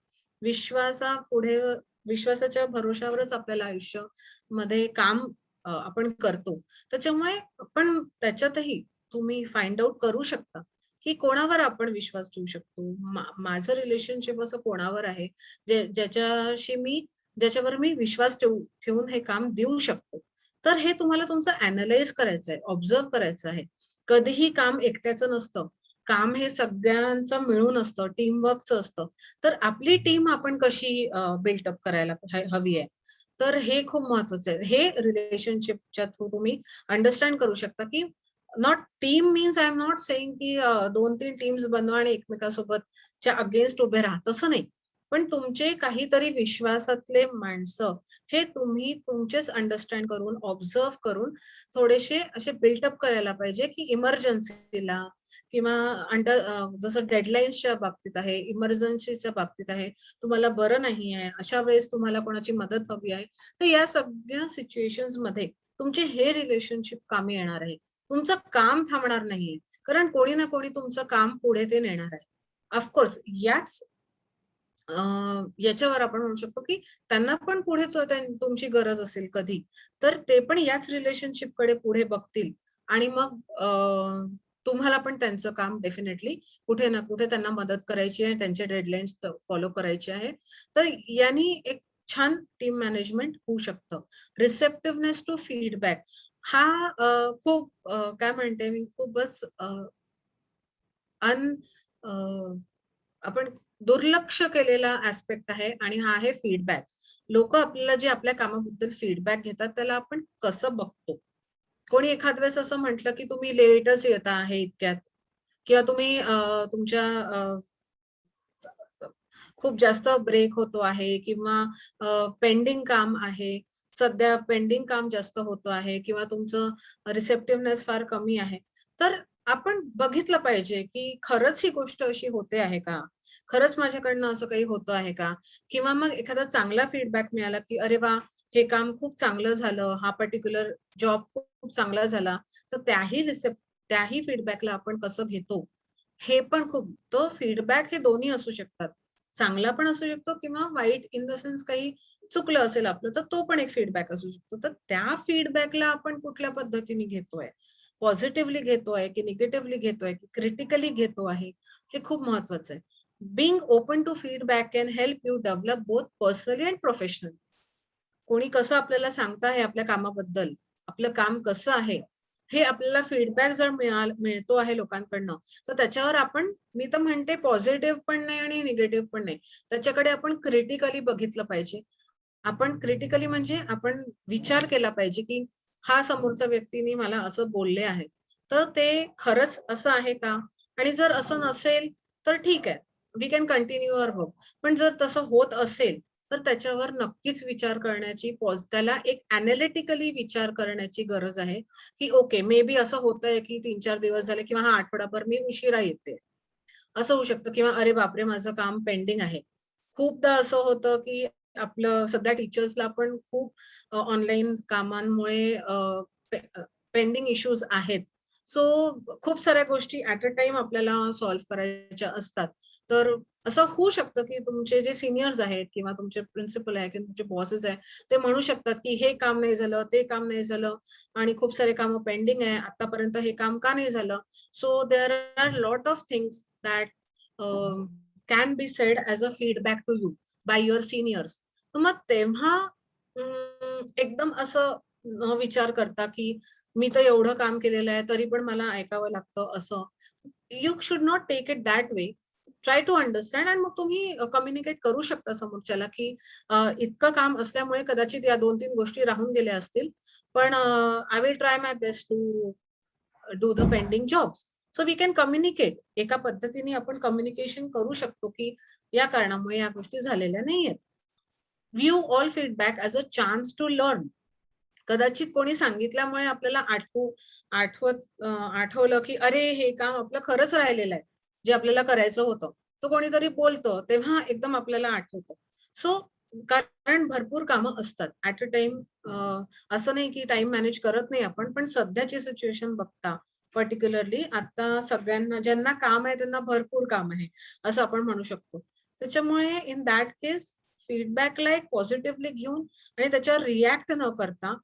विश्वासाच्या भरोशावरच आपल्याला आयुष्यामध्ये काम आपण करतो. त्याच्यामुळे पण त्याच्यातही तुम्ही फाइंड आउट करू शकता की कोणावर आपण विश्वास ठेवू शकतो. माझं रिलेशनशिप असं कोणावर आहे ज्याच्यावर मी विश्वास ठेवून हे काम देऊ शकतो. तर हे तुम्हाला तुमचं अॅनलाइज करायचं आहे, ऑब्झर्व्ह करायचं आहे. कधीही काम एकट्याचं नसतं. काम हे सगळ्यांचं मिळून असतं, टीमवर्कचं असतं. तर आपली टीम आपण कशी बिल्टअप करायला हवी आहे. तर हे खूप महत्वाचं आहे. हे रिलेशनशिपच्या थ्रू तुम्ही अंडरस्टँड करू शकता की not team means I am not saying की 2-3 टीम्स बनवा आणि एकमेकांसोबतच्या अगेन्स्ट उभे राहा, तसं नाही. पण तुमचे काहीतरी विश्वासातले माणसं हे तुम्ही तुमचेच अंडरस्टँड करून, ऑब्झर्व्ह करून थोडेसे असे बिल्टअप करायला पाहिजे की इमर्जन्सीला किंवा जसं डेडलाईन्सच्या बाबतीत आहे, इमर्जन्सीच्या बाबतीत आहे, तुम्हाला बरं नाही आहे, अशा वेळेस तुम्हाला कोणाची मदत हवी आहे. तर या सगळ्या सिच्युएशन्स मध्ये तुमचे हे रिलेशनशिप कामी येणार आहे. तुमचं काम थांबणार नाहीये. कारण कोणी ना कोणी तुमचं काम पुढे ते नेणार आहे. ऑफकोर्स याच्यावर आपण म्हणू शकतो की त्यांना पण पुढे तुमची गरज असेल कधी, तर ते पण याच रिलेशनशिपकडे पुढे बघतील आणि मग तुम्हाला पण त्यांचं काम डेफिनेटली कुठे ना कुठे त्यांना मदत करायची आहे, त्यांचे डेडलाईन्स फॉलो करायचे आहे. तर यांनी एक छान टीम मॅनेजमेंट होऊ शकतं. रिसेप्टिव्हनेस टू फीडबॅक हा खूप काय म्हणते मी, खूपच आपण दुर्लक्ष केलेला ऍस्पेक्ट आहे आणि हा आहे फीडबॅक. लोक आपल्याला जे आपल्या कामाबद्दल फीडबॅक घेतात त्याला आपण कसं बघतो. कोणी एखाद वेळेस असं म्हटलं की तुम्ही लेटच येता आहे इतक्यात, किंवा तुम्ही तुमच्या खूप जास्त ब्रेक होतो आहे, किंवा पेंडिंग काम आहे, सध्या पेंडिंग काम जास्त होतो आहे, किंवा तुमचं रिसेप्टिव्हनेस फार कमी आहे. तर आपण बघितलं पाहिजे की खरंच ही गोष्ट अशी होते आहे का, खरंच माझ्याकडनं असं काही होतं आहे का, किंवा मग एखादा चांगला फीडबॅक मिळाला की अरे वा, हे काम खूप चांगलं झालं, हा पर्टिक्युलर जॉब खूप चांगला झाला, तर त्याही फीडबॅकला आपण कसं घेतो, हे पण खूप, तो फीडबॅक हे दोन्ही असू शकतात. चांगला पण असू शकतो किंवा वाईट इन द सेन्स काही चुकलं असेल आपलं, तर तो पण एक फीडबॅक असू शकतो. तर त्या फीडबॅकला आपण कुठल्या पद्धतीने घेतोय, पॉझिटिव्हली घेतोय की निगेटिव्हली घेतोय की क्रिटिकली घेतो आहे, हे खूप महत्वाचं आहे. Being open to feedback can help you develop both personally and professionally. कोणी कसं आपल्याला सांगत आहे आपल्या कामाबद्दल, आपलं काम कसं आहे, हे आपल्याला फीडबॅक जर मिळतो आहे लोकांकडनं, तर त्याच्यावर आपण, मी तर म्हणते पॉझिटिव्ह पण नाही आणि निगेटिव्ह पण नाही. त्याच्याकडे आपण क्रिटिकली बघितलं पाहिजे. आपण क्रिटिकली म्हणजे आपण विचार केला पाहिजे, की हा समोरच्या व्यक्तीने मला असं बोलले आहे. तर ते खरंच असं आहे का? आणि जर असं नसेल, तर ठीक आहे. We can continue our work. पण जर तसं होत असेल, तर त्याच्यावर नक्कीच विचार करण्याची, त्याला एक एनालिटिकली विचार करण्याची गरज आहे, की ओके, मे बी असं होतंय, की 3-4 दिवस झाले किंवा हा आठवडाभर मी उशिरा येते. असं होऊ शकतं किंवा अरे बापरे! माझं काम पेंडिंग आहे. खूपदा असं होतं, की आपलं सध्या टीचर्सला पण खूप ऑनलाईन कामांमुळे पेंडिंग इश्यूज आहेत. सो खूप साऱ्या गोष्टी ॲट अ टाईम आपल्याला सॉल्व्ह करायच्या असतात. तर असं होऊ शकतं, की तुमचे जे सीनियर्स आहेत किंवा तुमचे प्रिन्सिपल आहे किंवा तुमचे बॉसेस आहे, ते म्हणू शकतात, की हे काम नाही झालं, ते काम नाही झालं आणि खूप सारे कामं पेंडिंग आहे. आतापर्यंत हे काम का नाही झालं? So there are lot of things that can be said as a feedback to you by your seniors. तर मग तेव्हा एकदम असं न विचार करता, की मी तर एवढं काम केलेलं आहे, तरी पण मला ऐकावं लागतं असं. You should not take it that way. Try to understand आणि मग तुम्ही कम्युनिकेट करू शकता समोरच्याला, की इतकं काम असल्यामुळे कदाचित या 2-3 गोष्टी राहून गेल्या असतील. पण I will try my best to do the pending jobs. So we can communicate. एका पद्धतीने आपण कम्युनिकेशन करू शकतो, की या कारणामुळे या गोष्टी झालेल्या नाहीयेत. View all feedback as a chance to learn. कदाचित कोणी सांगितल्यामुळे आपल्याला आठवलं, की अरे, हे काम आपलं खरंच राहिलेलं आहे, जे आपल्याला करायचं होतं. तर कोणीतरी बोलतं, तेव्हा एकदम आपल्याला आठवतं. सो कारण भरपूर कामं असतात. ॲट अ टाईम असं नाही, की टाईम मॅनेज करत नाही आपण, पण सध्याची सिच्युएशन बघता पर्टिक्युलरली आता सगळ्यांना ज्यांना काम आहे त्यांना भरपूर काम आहे, असं आपण म्हणू शकतो. त्याच्यामुळे इन दॅट केस फीडबॅकला एक पॉझिटिव्हली घेऊन आणि त्याच्यावर रिएक्ट न करता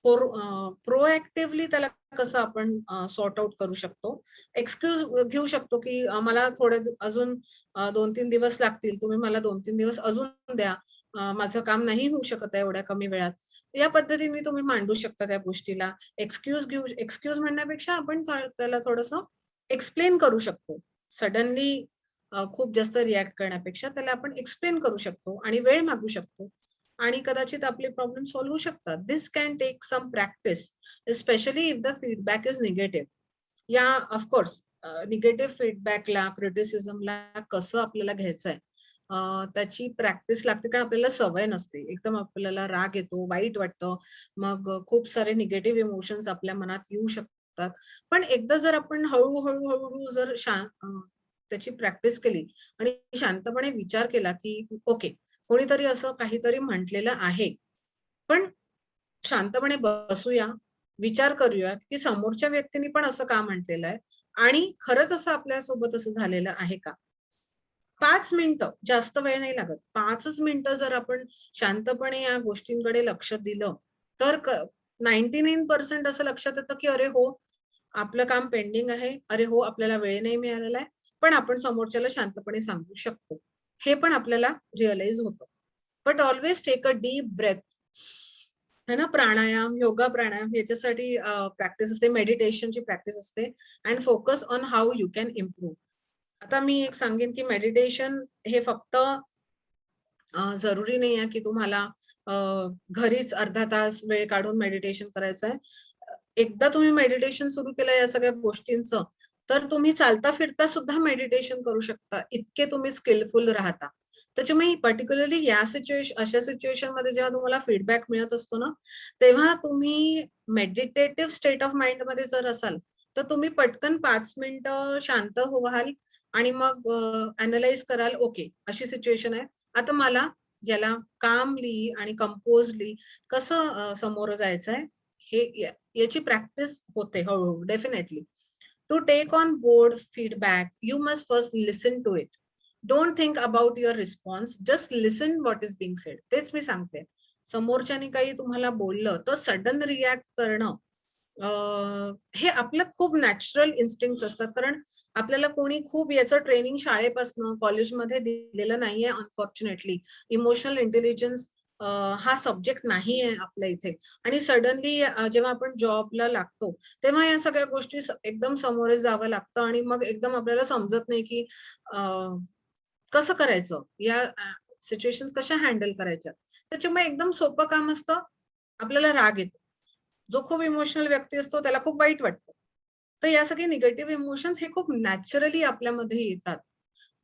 प्रोएक्टिव्हली त्याला कसं आपण सॉर्ट आउट करू शकतो. एक्सक्यूज घेऊ शकतो, की मला थोडे अजून 2-3 दिवस लागतील. तुम्ही मला 2-3 दिवस अजून द्या. माझं काम नाही होऊ शकत आहे एवढ्या कमी वेळात. या पद्धतीने तुम्ही मांडू शकता त्या गोष्टीला. एक्सक्यूज म्हणण्यापेक्षा आपण त्याला थोडंसं एक्सप्लेन करू शकतो. सडनली खूप जास्त रिएक्ट करण्यापेक्षा त्याला आपण एक्सप्लेन करू शकतो आणि वेळ मागू शकतो. आणि कदाचित आपले प्रॉब्लेम सॉल्व्ह होऊ शकतात. This can take some practice, specially if the feedback is negative. या ऑफकोर्स निगेटिव्ह फीडबॅकला, क्रिटिसिझमला कसं आपल्याला घ्यायचंय, त्याची प्रॅक्टिस लागते कारण आपल्याला सवय नसते. एकदम आपल्याला राग येतो, वाईट वाटतं. मग खूप सारे निगेटिव्ह इमोशन्स आपल्या मनात येऊ शकतात. पण एकदा जर आपण हळू जर त्याची प्रॅक्टिस केली आणि शांतपणे विचार केला, की ओके, कोणीतरी असं काहीतरी म्हटलेलं आहे. पण शांतपणे बसूया, विचार करूया, की समोरच्या व्यक्तीने पण असं का म्हटलेलं आहे आणि खरंच असं आपल्यासोबत असं झालेलं आहे का? 5 मिनिटं, जास्त वेळ नाही लागत. 5च मिनिटं जर आपण शांतपणे या गोष्टींकडे लक्ष दिलं, तर 99% असं लक्षात येतं, की अरे हो, आपलं काम पेंडिंग आहे. अरे हो, आपल्याला वेळ नाही मिळालेला आहे. पण आपण समोरच्याला शांतपणे सांगू शकतो. हे पण आपल्याला रिअलाईज होतं. But always take a deep breath. है ना, प्राणायाम, योगा प्राणायाम याच्यासाठी प्रॅक्टिस असते, मेडिटेशनची प्रॅक्टिस असते and focus on how you can improve. आता मी एक सांगेन, की मेडिटेशन हे फक्त जरुरी नाही आहे, की तुम्हाला अ, घरीच अर्धा तास वेळ काढून मेडिटेशन करायचं आहे. एकदा तुम्ही मेडिटेशन सुरू केलं या सगळ्या गोष्टींचं, तर तुम्ही चालता-फिरता सुद्धा मेडिटेशन करू शकता. इतके तुम्ही स्किलफुल राहता. त्याच्यामुळे पर्टिक्युलरली अशा सिच्युएशनमध्ये जेव्हा तुम्हाला फीडबॅक मिळत असतो ना, तेव्हा तुम्ही मेडिटेटिव्ह स्टेट ऑफ माइंडमध्ये जर असाल, तर तुम्ही पटकन 5 मिनिटं शांत व्हाल आणि मग अॅनलाइज कराल, ओके अशी सिच्युएशन आहे. आता मला ज्याला कामली आणि कंपोजली कसं समोर जायचं आहे, हे याची प्रॅक्टिस होते हळूहळू definitely. To take on board feedback, you must first listen to it. Don't think about your response, just listen what is being said. तेच मी सांगते. समोरच्याने काही तुम्हाला बोललं तर सडन रिॲक्ट करणं हे आपलं खूप नॅचरल इन्स्टिंक्ट असतात. कारण आपल्याला कोणी खूप याचं ट्रेनिंग शाळेपासून कॉलेजमध्ये दिलेलं नाहीये अनफॉर्च्युनेटली. इमोशनल इंटेलिजन्स हा सब्जेक्ट नाहीये आपल्या इथे. आणि सडनली जेव्हा आपण जॉबला लागतो तेव्हा या सगळ्या गोष्टी एकदम समोरे जावं लागतं आणि मग एकदम आपल्याला समजत नाही की कसं करायचं, या सिच्युएशन्स कशा हँडल करायच्या. त्याच्यामुळे एकदम सोपं काम असतं, आपल्याला राग येतो. जो खूप इमोशनल व्यक्ती असतो त्याला खूप वाईट वाटतं. तर या सगळे निगेटिव्ह इमोशन्स हे खूप नॅचरली आपल्यामध्ये येतात.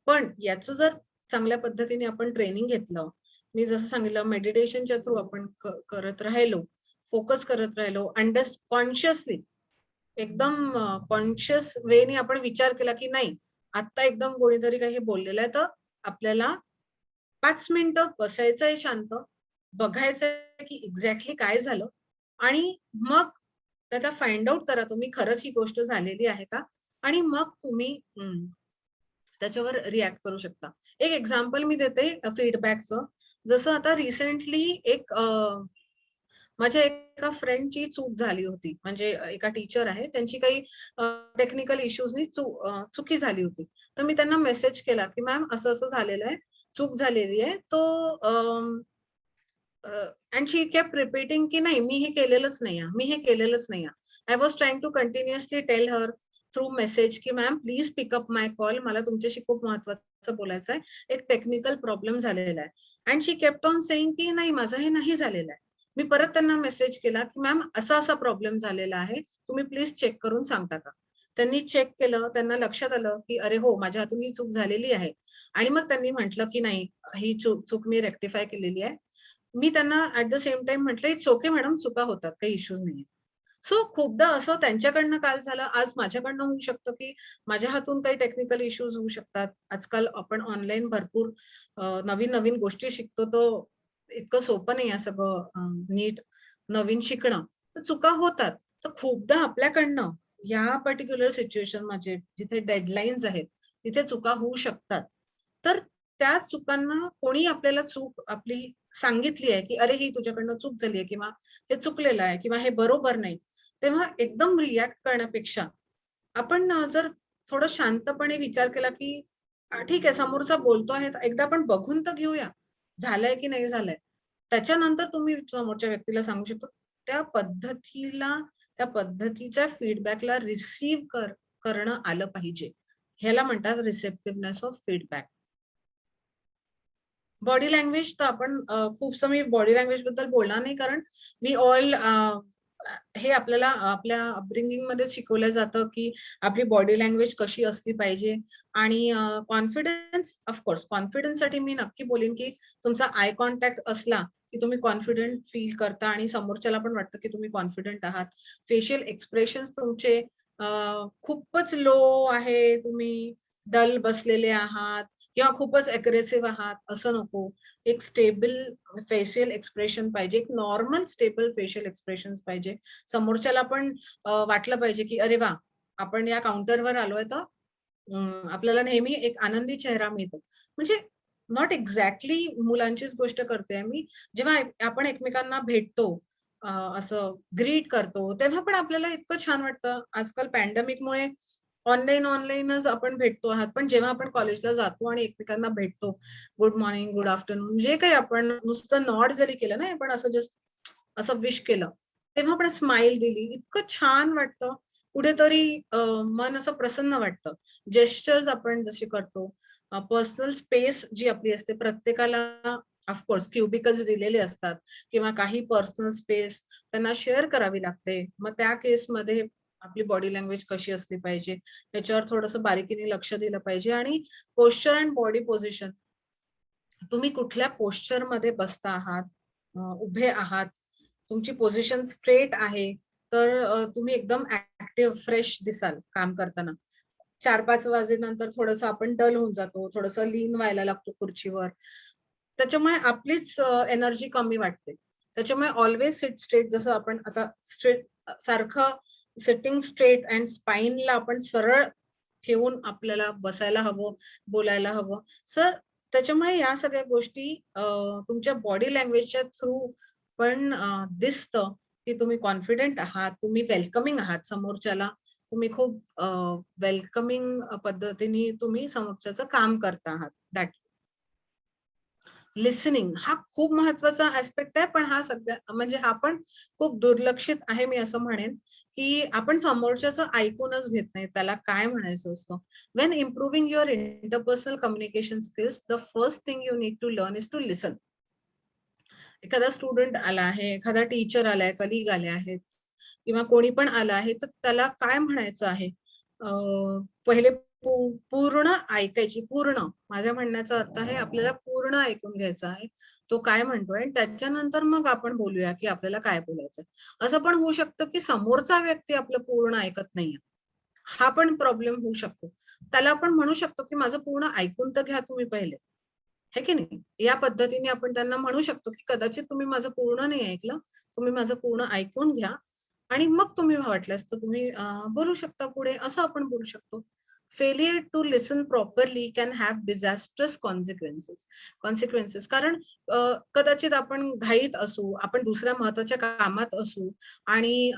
पण याचं जर चांगल्या पद्धतीने आपण ट्रेनिंग घेतलं, मी जसं सांगितलं मेडिटेशनच्या थ्रू आपण करत राहिलो, फोकस करत राहिलो, कॉन्शियसली एकदम कॉन्शियस वेने आपण विचार केला की नाही, आता एकदम कोणीतरी काही बोललेलं आहे, तर आपल्याला 5 मिनिटं बसायचंय शांत, बघायचंय की एक्झॅक्टली काय झालं आणि मग त्याचा फाइंड आउट करा तुम्ही खरंच ही गोष्ट झालेली आहे का? आणि मग तुम्ही त्याच्यावर रिएक्ट करू शकता. एक एक्झाम्पल मी देते फीडबॅकचं. जसं आता रिसेंटली माझ्या एका फ्रेंडची चूक झाली होती. म्हणजे एका टीचर आहे, त्यांची काही टेक्निकल इश्यूजनी चुकी झाली होती. तर मी त्यांना मेसेज केला, की मॅम असं-असं झालेलं आहे, चूक झालेली आहे. अँड शी केप्ट रिपीटिंग की नाही मी हे केलेलंच नाहीये, मी हे केलेलंच नाहीये. I was trying to continuously tell her through message की ma'am please pick up my call, मला तुमच्याशी खूप महत्वाचं बोलायचं आहे, एक टेक्निकल प्रॉब्लेम झालेला आहे. And she kept on saying की नाही माझं हे नाही झालेलं आहे. मी परत त्यांना मेसेज केला की मॅम असा प्रॉब्लेम झालेला आहे, तुम्ही प्लीज चेक करून सांगता का? त्यांनी चेक केलं, त्यांना लक्षात आलं की अरे हो माझ्या हातून ही चूक झालेली आहे. आणि मग त्यांनी म्हटलं की नाही ही चूक मी रेक्टिफाय केलेली आहे. मी त्यांना ऍट द सेम टाइम म्हटलं, इट्स ओके मॅडम, चुका होतात, काही इश्यूज नाहीये. सो खूपदा असं त्यांच्याकडनं काल झालं, आज माझ्याकडनं होऊ शकतं, की माझ्या हातून काही टेक्निकल इश्यूज होऊ शकतात. आजकाल आपण ऑनलाईन भरपूर नवीन-नवीन गोष्टी शिकतो, तर इतकं सोपं नाही आहे सगळं नीट नवीन शिकणं. तर चुका होतात. तर खूपदा आपल्याकडनं या पर्टिक्युलर सिच्युएशन मध्ये जिथे डेडलाईन्स आहेत, तिथे चुका होऊ शकतात. तर त्या चुकांना कोणी आपल्याला चूक आपली सांगितली आहे, की "अरे, ही तुझ्याकडनं चूक झाली आहे" किंवा "हे चुकलेलं आहे" किंवा "हे बरोबर नाही." तेव्हा एकदम रिएक्ट करण्यापेक्षा आपण जर थोडं शांतपणे विचार केला, की ठीक आहे समोरचा बोलतो आहे, तर एकदा आपण बघून तर घेऊया, झालंय की नाही झालंय. त्याच्यानंतर तुम्ही समोरच्या व्यक्तीला सांगू शकता. त्या पद्धतीला, त्या पद्धतीच्या फीडबॅकला रिसीव्ह करणं आलं पाहिजे. ह्याला म्हणतात रिसेप्टिव्हनेस ऑफ फीडबॅक. बॉडी लँग्वेज तर आपण खूपसं मी बॉडी लँग्वेज बद्दल बोलणार नाही, कारण वी ऑल हे आपल्याला आपल्या अपब्रिंगिंगमध्ये शिकवलं जातं, की आपली बॉडी लँग्वेज कशी असली पाहिजे. आणि कॉन्फिडन्स ऑफकोर्स कॉन्फिडन्ससाठी मी नक्की बोलेन, की तुमचा आय कॉन्टॅक्ट असला, की तुम्ही कॉन्फिडंट फील करता आणि समोरच्याला पण वाटतं, की तुम्ही कॉन्फिडंट आहात. फेशियल एक्सप्रेशन्स तुमचे खूपच लो आहे, तुम्ही डल बसलेले आहात किंवा खूपच अग्रेसिव्ह आहात, असं नको. एक स्टेबल फेशियल एक्सप्रेशन पाहिजे, एक नॉर्मल स्टेबल फेशियल एक्सप्रेशन्स पाहिजे. समोरच्याला पण वाटलं पाहिजे, की अरे वाह! आपण या काउंटरवर आलोय तर आपल्याला नेहमी एक आनंदी चेहरा मिळतो. म्हणजे नॉट एक्झॅक्टली मुलांचीच गोष्ट करतेय मी. जेव्हा आपण एकमेकांना भेटतो, असं ग्रीट करतो, तेव्हा पण आपल्याला इतकं छान वाटतं. आजकाल पॅन्डेमिकमुळे ऑनलाईनच आपण भेटतो आहात. पण जेव्हा आपण कॉलेजला जातो आणि एकमेकांना भेटतो, गुड मॉर्निंग, गुड आफ्टरनून जे काही आपण नुसतं नॉड जरी केलं ना, आपण असं जस्ट असं विश केलं, तेव्हा आपण स्माइल दिली, इतकं छान वाटतं. कुठेतरी मन असं प्रसन्न वाटतं. जेस्चर्स आपण जसे करतो, पर्सनल स्पेस जी आपली असते, प्रत्येकाला ऑफकोर्स क्युबिकल्स दिलेले असतात किंवा काही पर्सनल स्पेस त्यांना शेअर करावी लागते. मग त्या केसमध्ये आपली बॉडी लँग्वेज कशी असली पाहिजे, त्याच्यावर थोडंसं बारीकीने लक्ष दिलं पाहिजे. आणि पोश्चर अँड बॉडी पोझिशन, तुम्ही कुठल्या पोश्चरमध्ये बसता आहात, उभे आहात, तुमची पोझिशन स्ट्रेट आहे, तर तुम्ही एकदम ऍक्टिव्ह फ्रेश दिसाल काम करताना. 4-5 वाजेनंतर थोडंसं आपण डल होऊन जातो, थोडंसं लीन व्हायला लागतो खुर्चीवर. त्याच्यामुळे आपलीच एनर्जी कमी वाटते. त्याच्यामुळे ऑलवेज सिट स्ट्रेट. जसं आपण आता स्ट्रेट सारखं सिटिंग स्ट्रेट अँड स्पाईनला आपण सरळ ठेवून आपल्याला बसायला हवं, बोलायला हवं. सर त्याच्यामुळे या सगळ्या गोष्टी तुमच्या बॉडी लँग्वेजच्या थ्रू पण दिसतं, की तुम्ही कॉन्फिडंट आहात, तुम्ही वेलकमिंग आहात समोरच्याला. तुम्ही खूप वेलकमिंग पद्धतीने तुम्ही समोरच्याचं काम करता आहात. दॅट लिसनिंग हा खूप महत्वाचा ऍस्पेक्ट आहे, पण हा सगळ्या म्हणजे हा पण खूप दुर्लक्षित आहे मी असं म्हणेन, की आपण समोरच्याचं ऐकूनच घेत नाही, त्याला काय म्हणायचं असतं. When improving your interpersonal communication skills, the first thing you need to learn is to listen. एखादा स्टुडंट आला आहे, एखादा टीचर आलाय, कलीग आले आहेत किंवा कोणी पण आलं आहे, तर त्याला काय म्हणायचं आहे? पहिले पूर्ण ऐकायची, पूर्ण. माझ्या म्हणण्याचा अर्थ आहे आपल्याला पूर्ण ऐकून घ्यायचं आहे. तो काय म्हणतोय आणि त्याच्यानंतर मग आपण बोलूया, की आपल्याला काय बोलायचंय. असं पण होऊ शकतं, की समोरचा व्यक्ती आपलं पूर्ण ऐकत नाहीये. हा पण प्रॉब्लेम होऊ शकतो. त्याला आपण म्हणू शकतो, की माझं पूर्ण ऐकून तर घ्या तुम्ही पहिले. है की नाही? या पद्धतीने आपण त्यांना म्हणू शकतो, की कदाचित तुम्ही माझं पूर्ण नाही ऐकलं. तुम्ही माझं पूर्ण ऐकून घ्या आणि मग तुम्ही वाटल्यास तर तुम्ही बोलू शकता पुढे, असं आपण बोलू शकतो. Failure to listen properly can have disastrous consequences. कारण कदाचित आपण घाईत असू, आपण दुसऱ्या महत्त्वाच्या कामात असू आणि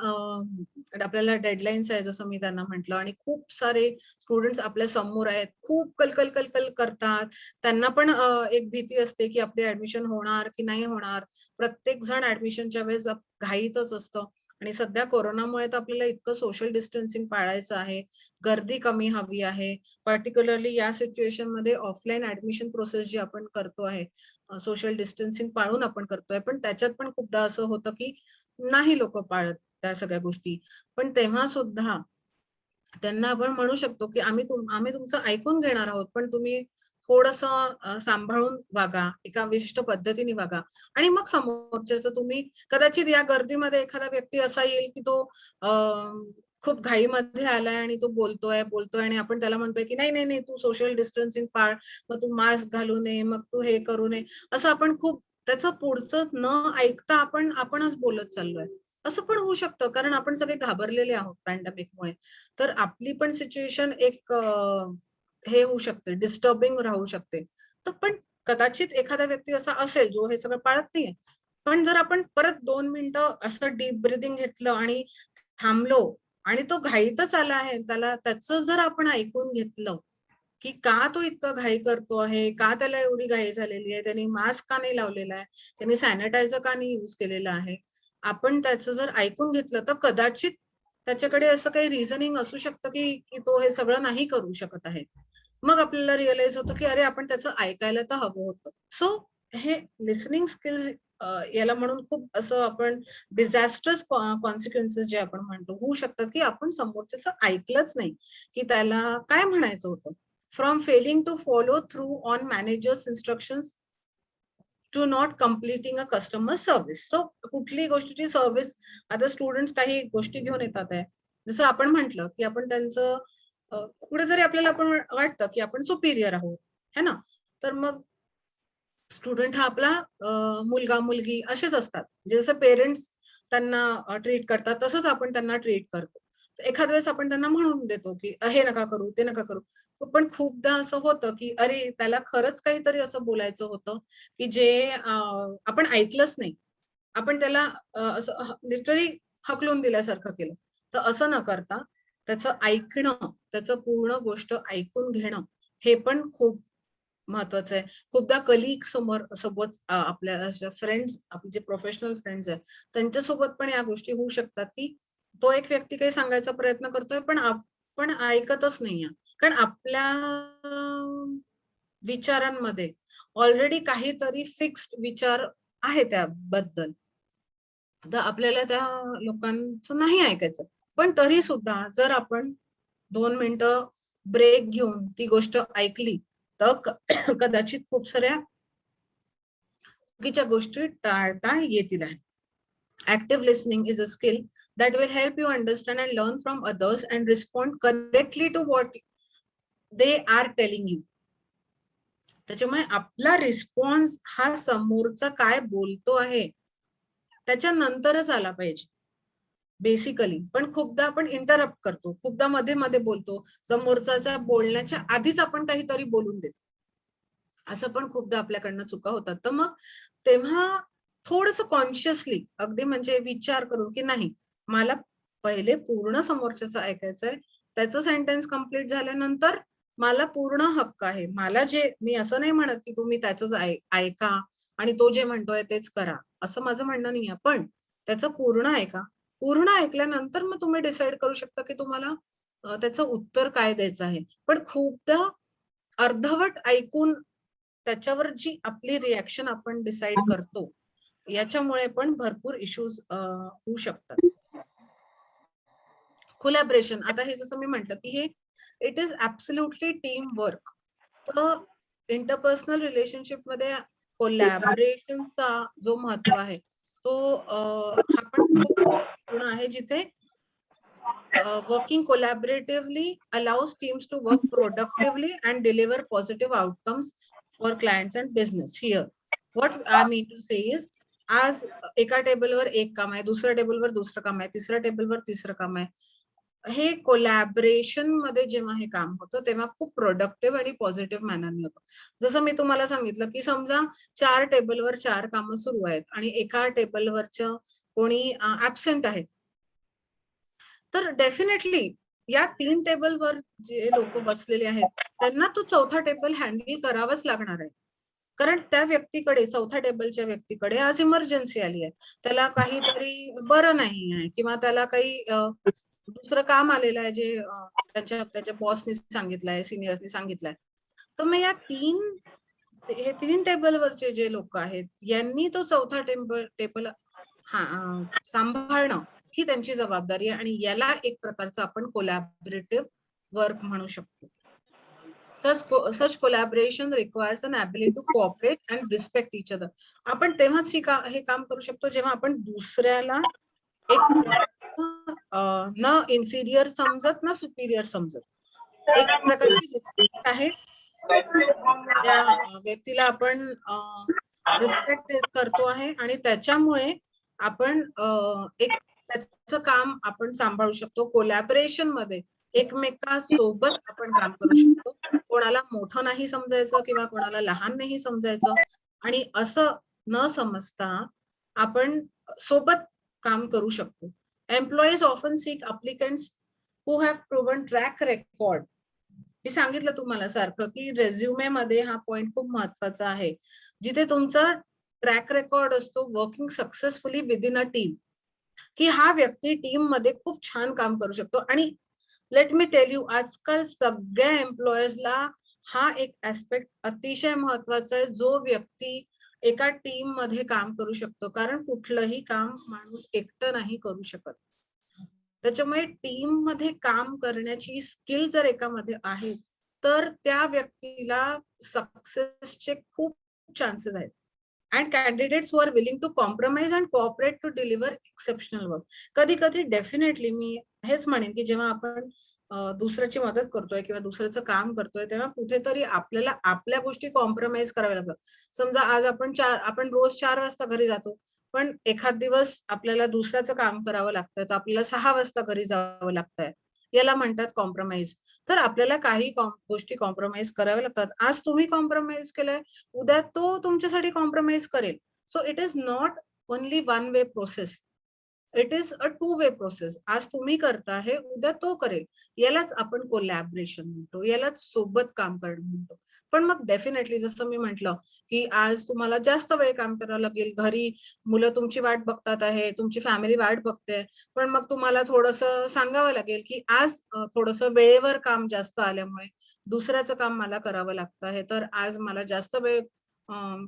आपल्याला डेडलाईन्स आहे जसं मी त्यांना म्हटलं आणि खूप सारे स्टुडंट्स आपल्या समोर आहेत. खूप कलकल करतात. त्यांना पण एक भीती असते, की आपली ऍडमिशन होणार की नाही होणार. प्रत्येक जण ऍडमिशनच्या वेळेस घाईतच असतं आणि सध्या कोरोनामुळे तर आपल्याला इतकं सोशल डिस्टन्सिंग पाळायचं आहे. गर्दी कमी हवी आहे. पर्टिक्युलरली या सिच्युएशनमध्ये ऑफलाईन ऍडमिशन प्रोसेस जी आपण करतो आहे, सोशल डिस्टन्सिंग पाळून आपण करतोय. पण त्याच्यात पण खूपदा असं होतं, की नाही लोकं पाळत त्या सगळ्या गोष्टी. पण तेव्हा सुद्धा त्यांना आपण म्हणू शकतो, की आम्ही तुमचं ऐकून घेणार आहोत, पण तुम्ही थोडंसं सांभाळून वागा, एका विशिष्ट पद्धतीने वागा आणि मग समोरच्याचं तुम्ही कदाचित या गर्दीमध्ये एखादा व्यक्ती असा येईल, की तो अ, खूप घाईमध्ये आलाय आणि तो बोलतोय आणि आपण त्याला म्हणतोय, की "नाही, तू सोशल डिस्टन्सिंग पाळ, मग तू मास्क घालू नये, मग तू हे करू नये." असं आपण खूप त्याचं पुढचं न ऐकता आपणच बोलत चाललोय. असं पण होऊ शकतं, कारण आपण सगळे घाबरलेले आहोत पॅन्डेमिकमुळे. तर आपली पण सिच्युएशन एक हे होऊ शकते, डिस्टर्बिंग राहू शकते. तर पण कदाचित एखादा व्यक्ती असा असेल, जो हे सगळं पाळत नाहीये. पण जर आपण परत 2 मिनिटं असं डीप ब्रीथिंग घेतलं आणि थांबलो आणि तो घाईतच आला आहे, त्याचं जर आपण ऐकून घेतलं, की का तो इतका घाई करतो आहे? का त्याला एवढी घाई झालेली आहे? त्याने मास्क का नाही लावलेला आहे? त्याने सॅनिटायझर का नाही यूज केलेला आहे? आपण त्याचं जर ऐकून घेतलं, तर कदाचित त्याच्याकडे असं काही रिझनिंग असू शकतं, की तो हे सगळं नाही करू शकत आहे. मग आपल्याला रिअलाईज होतं, की अरे आपण त्याचं ऐकायला तर हवं होतं. सो हे लिसनिंग स्किल्स याला म्हणून खूप असं आपण डिझास्टर्स कॉन्सिक्वेन्सेस जे आपण म्हणतो होऊ शकतात, की आपण समोरच्याचं ऐकलंच नाही, की त्याला काय म्हणायचं होतं. From failing to follow through on managers instructions to not completing a customer service. सो कुठलीही गोष्टीची सर्व्हिस आता स्टुडंट्स काही गोष्टी घेऊन येतात आहे. जसं आपण म्हटलं, की आपण त्यांचं कुठेतरी आपल्याला आपण वाटतं, की आपण सुपिरियर आहोत, है ना? तर मग स्टुडंट हा आपला मुलगा-मुलगी असेच असतात. म्हणजे जसं पेरेंट्स त्यांना ट्रीट करतात, तसंच आपण त्यांना ट्रीट करतो. तर एखाद्या वेळेस आपण त्यांना म्हणून देतो, की हे नका करू, ते नका करू." पण खूपदा असं होतं, की अरे, त्याला खरंच काहीतरी असं बोलायचं होतं, की जे आपण ऐकलंच नाही. आपण त्याला असं लिटरली हकलून दिल्यासारखं केलं. तर असं न करता त्याचं ऐकणं, त्याचं पूर्ण गोष्ट ऐकून घेणं, हे पण खूप महत्वाचं आहे. खूपदा कलीग सोबत आपल्या अशा फ्रेंड्स, आपले जे प्रोफेशनल फ्रेंड्स आहेत, त्यांच्यासोबत पण या गोष्टी होऊ शकतात, की तो एक व्यक्ती काही सांगायचा प्रयत्न करतोय, पण आपण ऐकतच नाहीये. कारण आपल्या विचारांमध्ये ऑलरेडी काहीतरी फिक्स्ड विचार आहे त्याबद्दल. तर आपल्याला त्या लोकांचं नाही ऐकायचं. पण तरी सुद्धा जर आपण 2 मिनिटं ब्रेक घेऊन ती गोष्ट ऐकली, तर कदाचित खूप साऱ्या चुकीच्या गोष्टी टाळता येतील आहे. Active listening is a skill that will help you understand and learn from others and respond correctly to what they are telling you. त्याच्यामुळे आपला रिस्पॉन्स हा समोरचा काय बोलतो आहे त्याच्यानंतरच आला पाहिजे बेसिकली. पण खूपदा आपण इंटरप्ट करतो, खूपदा मध्ये मध्ये बोलतो, समोरच्याच्या बोलण्याच्या आधीच आपण काहीतरी बोलून देतो. असं पण खूपदा आपल्याकडनं चुका होतात. तर मग तेव्हा थोडंसं कॉन्शियसली अगदी म्हणजे विचार करून की नाही, मला पहिले पूर्ण समोरच्याचं ऐकायचंय, त्याचं सेंटेन्स कंप्लीट झाल्यानंतर मला पूर्ण हक्क आहे. मला जे, मी असं नाही म्हणत की तुम्ही त्याचंच ऐका आणि तो जे म्हणतोय तेच करा, असं माझं म्हणणं नाहीये. पण त्याचं पूर्ण ऐका. पूर्ण ऐकल्यानंतर मग तुम्ही डिसाईड करू शकता की तुम्हाला त्याचं उत्तर काय द्यायचं आहे. पण खूपदा अर्धवट ऐकून त्याच्यावर जी आपली रिएक्शन आपण डिसाईड करतो, याच्यामुळे पण भरपूर इश्यूज होऊ शकतात. कोलॅबरेशन, आता हे जसं मी म्हटलं की हे it is absolutely team work. तर इंटरपर्सनल रिलेशनशिप मध्ये कोलॅबरेशनचा जो महत्व आहे तो हा पण खूप महत्वपूर्ण आहे, जिथे working collaboratively allows teams to work productively and deliver positive outcomes for clients and business. Here, what I mean to say is, आज एका टेबलवर एक काम आहे, दुसऱ्या टेबलवर दुसरं काम आहे, तिसऱ्या टेबलवर तिसरं काम आहे. हे कोलॅबरेशन मध्ये जेव्हा हे काम होतं तेव्हा खूप प्रोडक्टिव्ह आणि पॉझिटिव्ह मॅनरने होतं. जसं मी तुम्हाला सांगितलं की समजा 4 टेबलवर 4 कामं सुरू आहेत आणि एका टेबलवरचं कोणी ऍबसेंट आहे, तर डेफिनेटली या 3 टेबलवर जे लोक बसलेले आहेत त्यांना तो चौथा टेबल हँडल करावाच लागणार आहे. कारण त्या व्यक्तीकडे, चौथ्या टेबलच्या व्यक्तीकडे आज इमर्जन्सी आली आहे, त्याला काहीतरी बरं नाही आहे किंवा त्याला काही दुसरं काम आलेलं आहे जे त्याच्या बॉसनी सांगितलंय, सिनियर्सनी सांगितलंय. तर मग या हे 3 टेबलवरचे जे लोक आहेत यांनी तो चौथा टेबल सांभाळणं ही त्यांची जबाबदारी आहे आणि याला एक प्रकारचं आपण कोलॅबरेटिव्ह वर्क म्हणू शकतो. Such collaboration requires an ability to cooperate and respect each other. आपण तेव्हाच हे काम करू शकतो जेव्हा आपण दुसऱ्याला एक न इन्फिरियर समजत ना सुपिरियर समजत, एक प्रकारची रिस्पेक्ट आहे, त्या व्यक्तीला आपण रिस्पेक्ट करतो आहे आणि त्याच्यामुळे आपण एक त्याचं काम आपण सांभाळू शकतो. कोलॅबरेशन मध्ये एकमेकांसोबत आपण काम करू शकतो. कोणाला मोठं नाही समजायचं किंवा कोणाला लहान नाही समजायचं आणि असं न समजता आपण सोबत काम करू शकतो. Employees often seek applicants who have proven track record. मी सांगितलं तुम्हाला सारखं की रेझ्युमे मध्ये हा पॉइंट खूप महत्वाचा आहे, जिथे तुमचा ट्रॅक रेकॉर्ड असतो working successfully within a team, की हा व्यक्ती टीम मध्ये खूप छान काम करू शकतो. आणि लेट मी टेल यू, आजकाल सगळ्या एम्प्लॉयर्सला हा एक ऍस्पेक्ट अतिशय महत्वाचा आहे, जो व्यक्ती एका टीम मध्ये काम करू शकतो. कारण कुठलंही काम माणूस एकटं नाही करू शकत. त्याच्यामुळे टीम मध्ये काम करण्याची स्किल जर एकामध्ये आहे तर त्या व्यक्तीला सक्सेसचे खूप चान्सेस आहेत. And candidates who are willing to compromise and cooperate to deliver exceptional work. कधी कधी डेफिनेटली मी हेच म्हणेन की जेव्हा आपण दुसऱ्याची मदत करतोय किंवा दुसऱ्याचं काम करतोय तेव्हा कुठेतरी आपल्याला आपल्या गोष्टी कॉम्प्रोमाइज कराव्या लागतात. समजा आज आपण रोज 4 वाजता घरी जातो, पण एखाद दिवस आपल्याला दुसऱ्याचं काम करावं लागतं, तर आपल्याला 6 वाजता घरी जावं लागतंय, याला म्हणतात कॉम्प्रोमाइज. तर आपल्याला काही गोष्टी कॉम्प्रोमाइज कराव्या लागतात. आज तुम्ही कॉम्प्रोमाइज केलंय, उद्या तो तुमच्यासाठी कॉम्प्रोमाइज करेल. So it is not only one way process, it is a two way process. आज तुम्ही करता हे, उद्या तो करेल. यालाच आपण कोलॅबरेशन म्हणतो, यालाच सोबत काम करणं म्हणतो. पण मग डेफिनेटली जसं मी म्हटलं की आज तुम्हाला जास्त वेळ काम करावं लागेल, घरी मुलं तुमची वाट बघतात आहे, तुमची फॅमिली वाट बघते, पण मग तुम्हाला थोडंसं सांगावं लागेल की आज थोडंसं वेळेवर काम जास्त आल्यामुळे दुसऱ्याचं काम मला करावं लागतं आहे, तर आज मला जास्त वेळ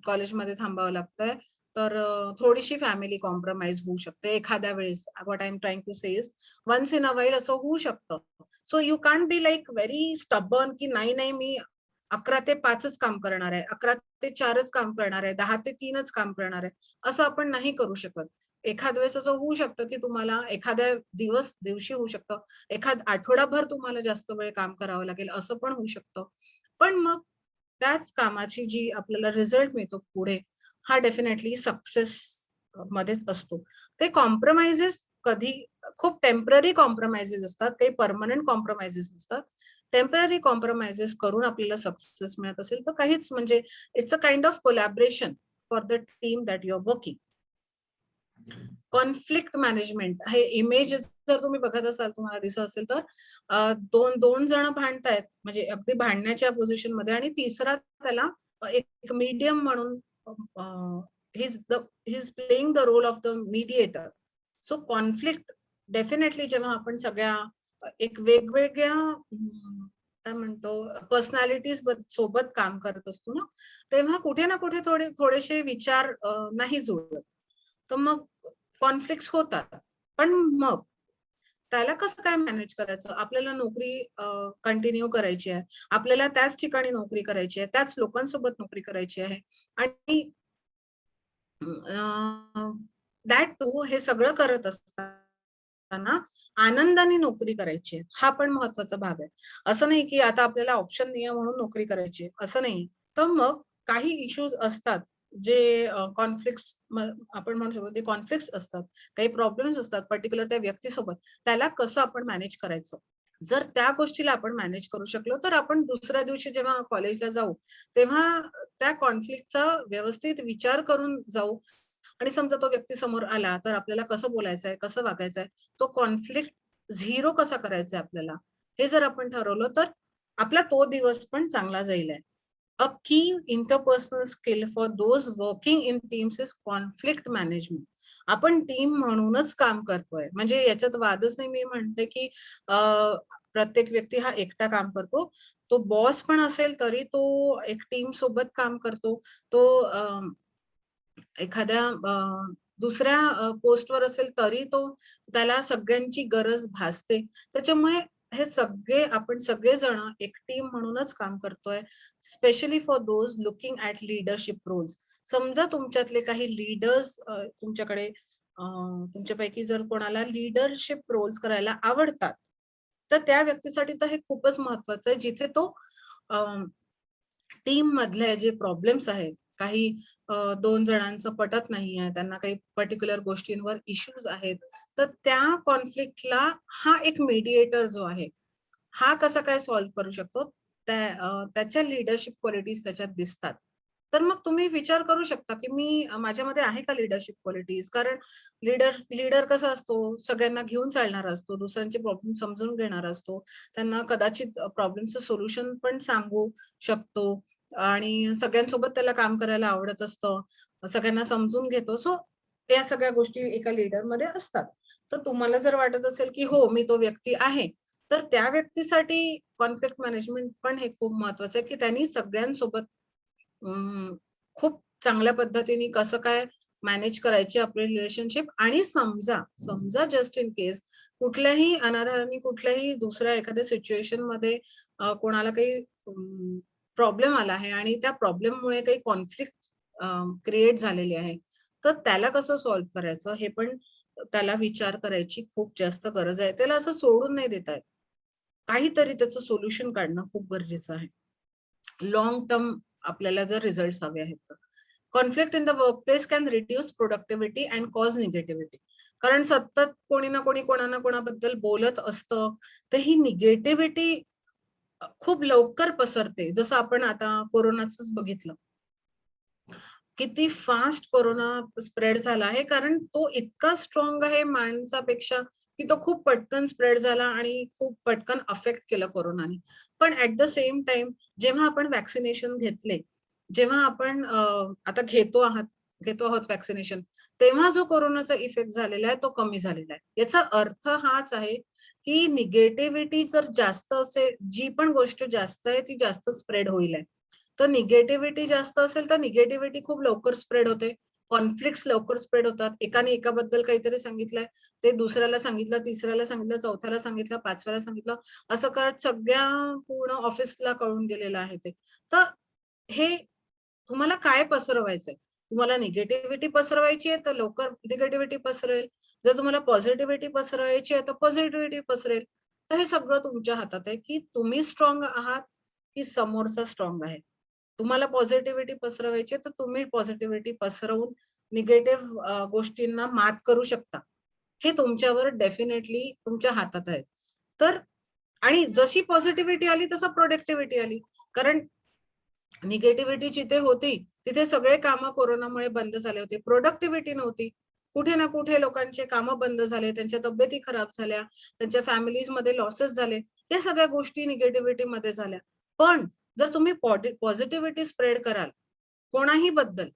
कॉलेजमध्ये थांबावं लागतंय. तर थोडीशी फॅमिली कॉम्प्रोमाइज होऊ शकते एखाद्या वेळेस. What I am trying to say is once in a while असं होऊ शकतं. So you can't be like very stubborn की नाही मी 11 ते 5च काम करणार आहे, 11 ते 4च काम करणार आहे, 10 ते 3च काम करणार आहे, असं आपण नाही करू शकत. एखाद वेळेस असं होऊ शकतं की तुम्हाला एखाद्या दिवशी होऊ शकतं, एखाद आठवडाभर तुम्हाला जास्त वेळ काम करावं लागेल असं पण होऊ शकतं. पण मग त्याच कामाची जी आपल्याला रिझल्ट मिळतो पुढे, हा डेफिनेटली सक्सेस मध्येच असतो. ते कॉम्प्रोमाइजेस कधी खूप टेम्पररी कॉम्प्रोमाइजेस असतात, काही परमनंट कॉम्प्रोमाइजेस नसतात. टेम्पररी कॉम्प्रोमाइजेस करून आपल्याला सक्सेस मिळत असेल तर काहीच म्हणजे it's a kind of collaboration for the team that you are working. Conflict management हे इमेज जर तुम्ही बघत असाल तुम्हाला दिसत असेल तर दोन जण भांडतायत म्हणजे अगदी भांडण्याच्या पोझिशन मध्ये आणि तिसरा त्याला एक मीडियम म्हणून he is playing the role of the mediator. So conflict definitely जेव्हा आपण सगळ्या एक वेगवेगळ्या काय म्हणतो पर्सनॅलिटीज सोबत काम करत असतो ना, तेव्हा कुठे ना कुठे थोडेसे विचार नाही जुळत, तर मग कॉन्फ्लिक्ट होतात. पण मग त्याला कसं काय मॅनेज करायचं? आपल्याला नोकरी कंटिन्यू करायची आहे. आपल्याला त्याच ठिकाणी नोकरी करायची आहे. त्याच लोकांसोबत नोकरी करायची आहे आणि दॅट टू हे सगळं करत असताना आनंदाने नोकरी करायची आहे. हा पण महत्वाचा भाग आहे. असं नाही की आता आपल्याला ऑप्शन नाहीये म्हणून नोकरी करायची आहे, असं नाही. तर मग काही इश्यूज असतात जे कॉन्फ्लिक्ट्स आपण म्हणू शकतो ते कॉन्फ्लिक्ट्स असतात. काही प्रॉब्लेम्स असतात पर्टिक्युलर त्या व्यक्तीसोबत. त्याला कसं आपण मॅनेज करायचं? जर त्या गोष्टीला आपण मॅनेज करू शकलो, तर आपण दुसऱ्या दिवशी जेव्हा कॉलेजला जाऊ, तेव्हा त्या कॉन्फ्लिक्टचा व्यवस्थित विचार करून जाऊ आणि समजा तो व्यक्ती समोर आला, तर आपल्याला कसं बोलायचंय, कसं वागायचंय, तो कॉन्फ्लिक्ट झिरो कसा करायचा आपल्याला, हे जर आपण ठरवलं, तर आपला तो दिवस पण चांगला जाईल आहे. अ की interpersonal skill for those working in teams is conflict management. आपण टीम म्हणूनच काम करतोय. म्हणजे याच्यात वादच नाही. मी म्हणते की प्रत्येक व्यक्ती हा एकटा काम करतो. तो बॉस पण असेल तरी तो एक टीम सोबत काम करतो. तो एखाद्या दुसऱ्या पोस्टवर असेल तरी तो त्याला सगळ्यांची गरज भासते. त्याच्यामुळे हे आपण सगळेजण एक टीम म्हणूनच काम करतोय. Specially for those looking at leadership roles. समजा तुमच्यातले काही लीडर्स तुमच्याकडे तुमच्यापैकी जर कोणाला लीडरशिप रोल्स करायला आवडतात, तर त्या व्यक्तीसाठी तर हे खूपच महत्वाचं आहे. जिथे तो टीम मधले जे प्रॉब्लेम्स आहेत, काही 2 जणांचं पटत नाहीये, त्यांना काही पर्टिक्युलर गोष्टींवर इश्यूज आहेत, तर त्या कॉन्फ्लिक्टला हा एक मीडिएटर जो आहे, हा कसा काय सॉल्व्ह करू शकतो? त्याच्या लीडरशिप क्वालिटीज त्याच्यात दिसतात. तर मग तुम्ही विचार करू शकता, की माझ्यामध्ये आहे का लीडरशिप क्वालिटीज? कारण लीडर कसा असतो? सगळ्यांना घेऊन चालणारा असतो, दुसऱ्यांचे प्रॉब्लेम समजून घेणारा असतो. त्यांना कदाचित प्रॉब्लेमचं सोल्युशन पण सांगू शकतो आणि सगळ्यांसोबत त्याला काम करायला आवडत असतं. सगळ्यांना समजून घेतो. सो या सगळ्या गोष्टी एका लीडरमध्ये असतात. तर तुम्हाला जर वाटत असेल, की हो, मी तो व्यक्ती आहे, तर त्या व्यक्तीसाठी कॉन्फ्लिक्ट मॅनेजमेंट पण हे खूप महत्वाचं आहे, की त्यांनी सगळ्यांसोबत खूप चांगल्या पद्धतीने कसं काय मॅनेज करायची आपली रिलेशनशिप आणि समजा जस्ट इन केस कुठल्याही अनाथांनी कुठल्याही दुसऱ्या एखाद्या सिच्युएशनमध्ये कोणाला काही प्रॉब्लेम आला आहे आणि त्या प्रॉब्लेममुळे काही कॉन्फ्लिक्ट क्रिएट झालेली आहे. तर त्याला कसं सॉल्व्ह करायचं हे पण त्याला विचार करायची खूप जास्त गरज आहे. त्याला असं सोडून नाही देता येत. काहीतरी त्याचं सोल्युशन काढणं खूप गरजेचं आहे. लाँग टर्म आपल्याला जर रिझल्ट्स हवे आहेत तर. Conflict in the workplace can reduce productivity and cause negativity. कारण सतत कोणी ना कोणी कोणा ना कोणाबद्दल बोलत असतं, तर ही निगेटिव्हिटी खूप लवकर पसरते. जसं आपण आता कोरोनाचंच बघितलं. किती फास्ट कोरोना स्प्रेड झाला आहे, कारण तो इतका स्ट्रॉंग आहे माणसापेक्षा, की तो खूप पटकन स्प्रेड झाला आणि खूप पटकन अफेक्ट केलं कोरोनाने. पण ॲट द सेम टाईम जेव्हा आपण व्हॅक्सिनेशन घेतले, जेव्हा आपण आता घेतो आहोत व्हॅक्सिनेशन, तेव्हा जो कोरोनाचा इफेक्ट झालेला आहे, तो कमी झालेला आहे. याचा अर्थ हाच आहे, की निगेटिव्हिटी जर जास्त असेल, जी पण गोष्ट जास्त आहे, ती जास्त स्प्रेड होईल आहे. तर निगेटिव्हिटी जास्त असेल, तर निगेटिव्हिटी खूप लवकर स्प्रेड होते. कॉन्फ्लिक्ट्स लवकर स्प्रेड होतात. एकाने एकाबद्दल काहीतरी सांगितलंय, ते दुसऱ्याला सांगितलं, तिसऱ्याला सांगितलं, चौथ्याला सांगितलं, पाचव्याला सांगितलं. असं करत सगळ्या पूर्ण ऑफिसला कळून गेलेलं आहे ते. तर हे तुम्हाला काय पसरवायचंय? तुम्हाला निगेटिव्हिटी पसरवायची आहे तर लवकर निगेटिव्हिटी पसरेल, जर तुम्हाला पॉझिटिव्हिटी पसरवायची आहे तर पॉझिटिव्हिटी पसरेल. तर हे सगळं तुमच्या हातात आहे की तुम्ही स्ट्रॉंग आहात की समोरचा स्ट्रॉंग आहे. तुम्हाला पॉझिटिव्हिटी पसरवायची तर तुम्ही पॉझिटिव्हिटी पसरवून निगेटिव्ह गोष्टींना मात करू शकता. हे तुमच्यावर डेफिनेटली तुमच्या हातात आहे. तर आणि जशी पॉझिटिव्हिटी आली तसं प्रोडक्टिव्हिटी आली. कारण निगेटिव्हिटी जिथे होती तिथे सगळे कामं कोरोनामुळे बंद झाले होते. प्रोडक्टिव्हिटी नव्हती. कुठे ना कुठे लोकांचे कामं बंद झाले, त्यांच्या तब्येती खराब झाल्या, त्यांच्या फॅमिलीजमध्ये लॉसेस झाले. या सगळ्या गोष्टी निगेटिव्हिटी मध्ये झाल्या. पण जर तुम्ही पॉझिटिव्हिटी स्प्रेड कराल, कोणाही बद्दल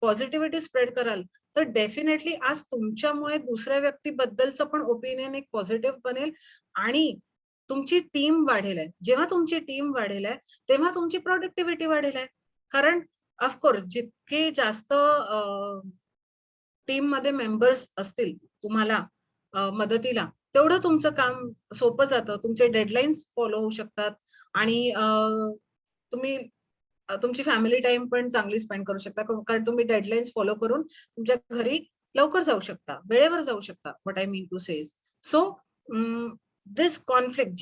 पॉझिटिव्हिटी स्प्रेड कराल, तर डेफिनेटली आज तुमच्यामुळे दुसऱ्या व्यक्तीबद्दलचं पण ओपिनियन एक पॉझिटिव्ह बनेल आणि तुमची टीम वाढेल आहे. जेव्हा तुमची टीम वाढेल आहे, तेव्हा तुमची प्रोडक्टिव्हिटी वाढेल आहे. कारण ऑफकोर्स जितके जास्त टीम मध्ये मेंबर्स असतील तुम्हाला मदतीला, तेवढं तुमचं काम सोपं जातं. तुमचे डेडलाईन्स फॉलो होऊ शकतात आणि तुम्ही तुमची फॅमिली टाइम पण चांगली स्पेंड करू शकता. कारण तुम्ही डेडलाईन्स फॉलो करून तुमच्या घरी लवकर जाऊ शकता, वेळेवर जाऊ शकता. What I mean to say is so this conflict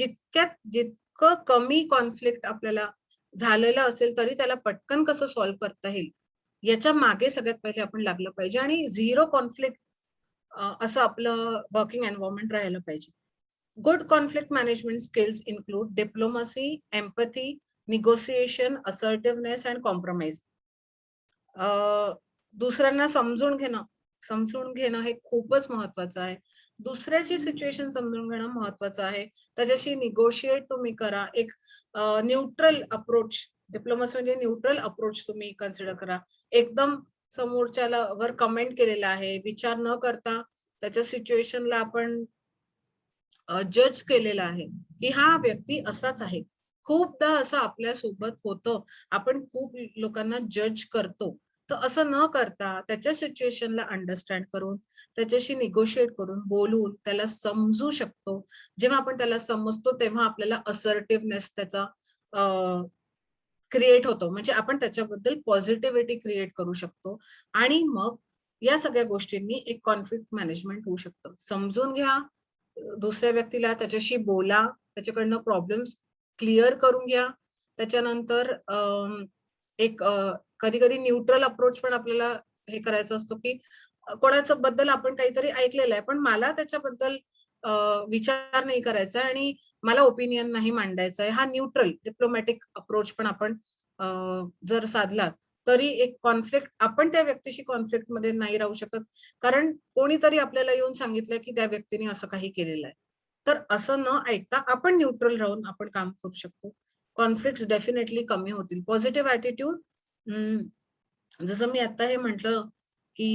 जितकं कमी कॉन्फ्लिक्ट आपल्याला झालेलं असेल तरी त्याला पटकन कसं सॉल्व्ह करता येईल याच्या मागे सगळ्यात पहिले आपण लागलं पाहिजे आणि झिरो कॉन्फ्लिक्ट असं आपलं वर्किंग एन्व्हायरमेंट राहायला पाहिजे. Good conflict management skills include diplomacy, empathy, negotiation, assertiveness and compromise. दुसऱ्यांना समजून घेणं हे खूपच महत्वाचं आहे. दुसऱ्याची सिच्युएशन समजून घेणं महत्वाचं आहे. त्याच्याशी निगोशिएट तुम्ही करा. एक न्यूट्रल अप्रोच, डिप्लोमसी म्हणजे न्यूट्रल अप्रोच तुम्ही कन्सिडर करा. एकदम समोरच्याला वर कमेंट केलेला आहे, विचार न करता त्याच्या सिच्युएशनला आपण जज केलेला आहे की हा व्यक्ती असाच आहे. खूपदा असं आपल्या सोबत होतं. आपण खूप लोकांना जज करतो. तर असं न करता त्याच्या सिच्युएशनला अंडरस्टँड करून त्याच्याशी निगोशिएट करून बोलून त्याला समजू शकतो. जेव्हा आपण त्याला समजतो तेव्हा आपल्याला असर्टिव्हनेस त्याचा क्रिएट होतो. म्हणजे आपण त्याच्याबद्दल पॉझिटिव्हिटी क्रिएट करू शकतो आणि मग या सगळ्या गोष्टींनी एक कॉन्फ्लिक्ट मॅनेजमेंट होऊ शकतं. समजून घ्या दुसऱ्या व्यक्तीला, त्याच्याशी बोला, त्याच्याकडनं प्रॉब्लेम्स क्लिअर करून घ्या. त्याच्यानंतर एक कधी-कधी न्यूट्रल अप्रोच पण आपल्याला हे करायचं असतो, की कोणाच्या बद्दल आपण काहीतरी ऐकलेलं आहे, पण मला त्याच्याबद्दल विचार नाही करायचा आणि मला ओपिनियन नाही मांडायचा आहे. हा न्यूट्रल डिप्लोमॅटिक अप्रोच पण आपण जर साधला, तरी एक कॉन्फ्लिक्ट आपण त्या व्यक्तीशी कॉन्फ्लिक्टमध्ये नाही राहू शकत. कारण कोणीतरी आपल्याला येऊन सांगितलं, की त्या व्यक्तीने असं काही केलेलं आहे. तर असं न ऐकता आपण न्यूट्रल राहून आपण काम करू शकतो. कॉन्फ्लिक्ट्स डेफिनेटली कमी होतील. पॉझिटिव्ह ॲटिट्यूड जसं मी आता हे म्हटलं, की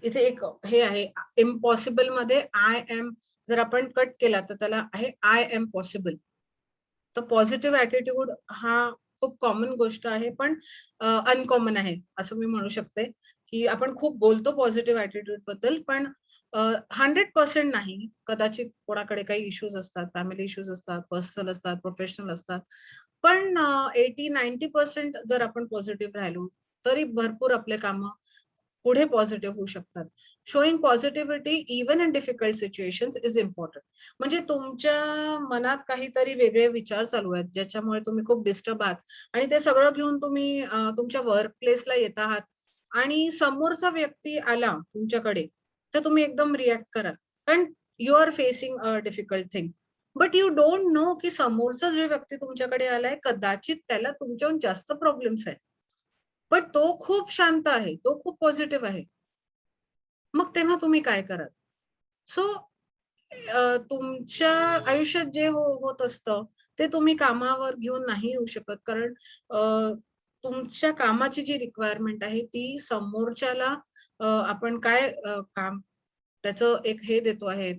इथे एक हे आहे इम्पॉसिबल मध्ये आय एम जर आपण कट केला तर त्याला आहे आय एम पॉसिबल. तर पॉझिटिव्ह ॲटिट्यूड हा खूप कॉमन गोष्ट आहे, पण अनकॉमन आहे असं मी म्हणू शकते, की आपण खूप बोलतो पॉझिटिव्ह ॲटिट्यूड बद्दल, पण 100% नाही. कदाचित कोणाकडे काही इश्यूज असतात, फॅमिली इश्यूज असतात, पर्सनल असतात, प्रोफेशनल असतात. पण 80-90% जर आपण पॉझिटिव्ह राहिलो, तरी भरपूर आपले कामं पुढे पॉझिटिव्ह होऊ शकतात. Showing positivity even in difficult situations is important. म्हणजे तुमच्या मनात काहीतरी वेगळे विचार चालू आहेत, ज्याच्यामुळे तुम्ही खूप डिस्टर्ब आहात आणि ते सगळं घेऊन तुम्ही तुमच्या वर्क प्लेसला येत आहात आणि समोरचा व्यक्ती आला तुमच्याकडे, तर तुम्ही एकदम रिएक्ट करा. कारण you are facing a difficult thing. But you don't know की समोरचा जो व्यक्ती तुमच्याकडे आलाय, कदाचित त्याला तुमच्याहून जास्त प्रॉब्लेम्स आहेत. पण तो खूप शांत आहे, तो खूप पॉझिटिव्ह आहे. मग तेव्हा तुम्ही काय कराल? सो तुमच्या आयुष्यात जे होत असतं, ते तुम्ही कामावर घेऊन नाही येऊ शकत. कारण अ, तुमच्या कामाची जी रिक्वायरमेंट आहे, ती समोरच्याला आपण काय काम त्याचं एक हे देतो आहे,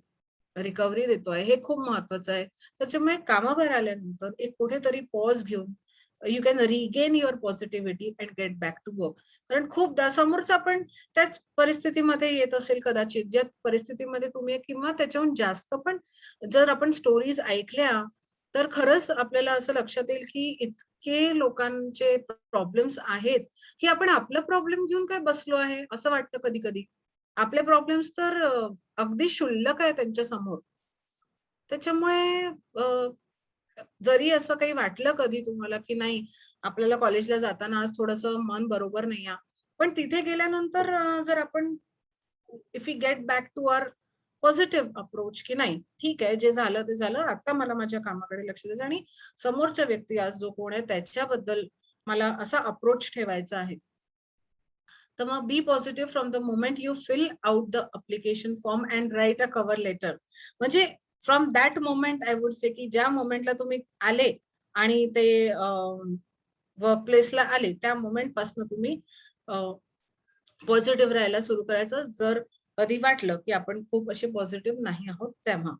रिकव्हरी देतो आहे, हे खूप महत्वाचं आहे. त्याच्यामुळे कामावर आल्यानंतर एक कुठेतरी पॉज घेऊन you can regain your positivity and get back to work. कारण खूपदा समोरचा पण त्याच परिस्थितीमध्ये येत असेल कदाचित, ज्या परिस्थितीमध्ये तुम्ही किंवा त्याच्याहून जास्त पण जर आपण स्टोरीज ऐकल्या, तर खरंच आपल्याला असं लक्षात येईल की इतके लोकांचे प्रॉब्लेम्स आहेत की आपण आपला प्रॉब्लेम घेऊन काय बसलो आहे असं वाटतं कधी कधी. आपले प्रॉब्लेम्स तर अगदी क्षुल्लक आहे त्यांच्या समोर. त्याच्यामुळे जरी असं काही वाटलं कधी तुम्हाला की नाही आपल्याला कॉलेजला जाताना आज थोडंसं मन बरोबर नाही आहे, पण तिथे गेल्यानंतर जर आपण if you get back to our positive approach की नाही ठीक आहे, जे झालं ते झालं, आता मला माझ्या कामाकडे लक्ष द्यायचं आणि समोरच्या व्यक्ती आज जो कोण आहे त्याच्याबद्दल मला असा अप्रोच ठेवायचा आहे. तर मग be positive from the moment you fill out the application form and write a cover letter. म्हणजे from that moment I would say की ज्या मोमेंटला तुम्ही आले आणि ते वर्क प्लेसला आले त्या मोमेंट पासून तुम्ही पॉझिटिव्ह राहायला सुरू करायचं. जर कधी वाटलं की आपण खूप असे पॉझिटिव्ह नाही आहोत तेव्हा.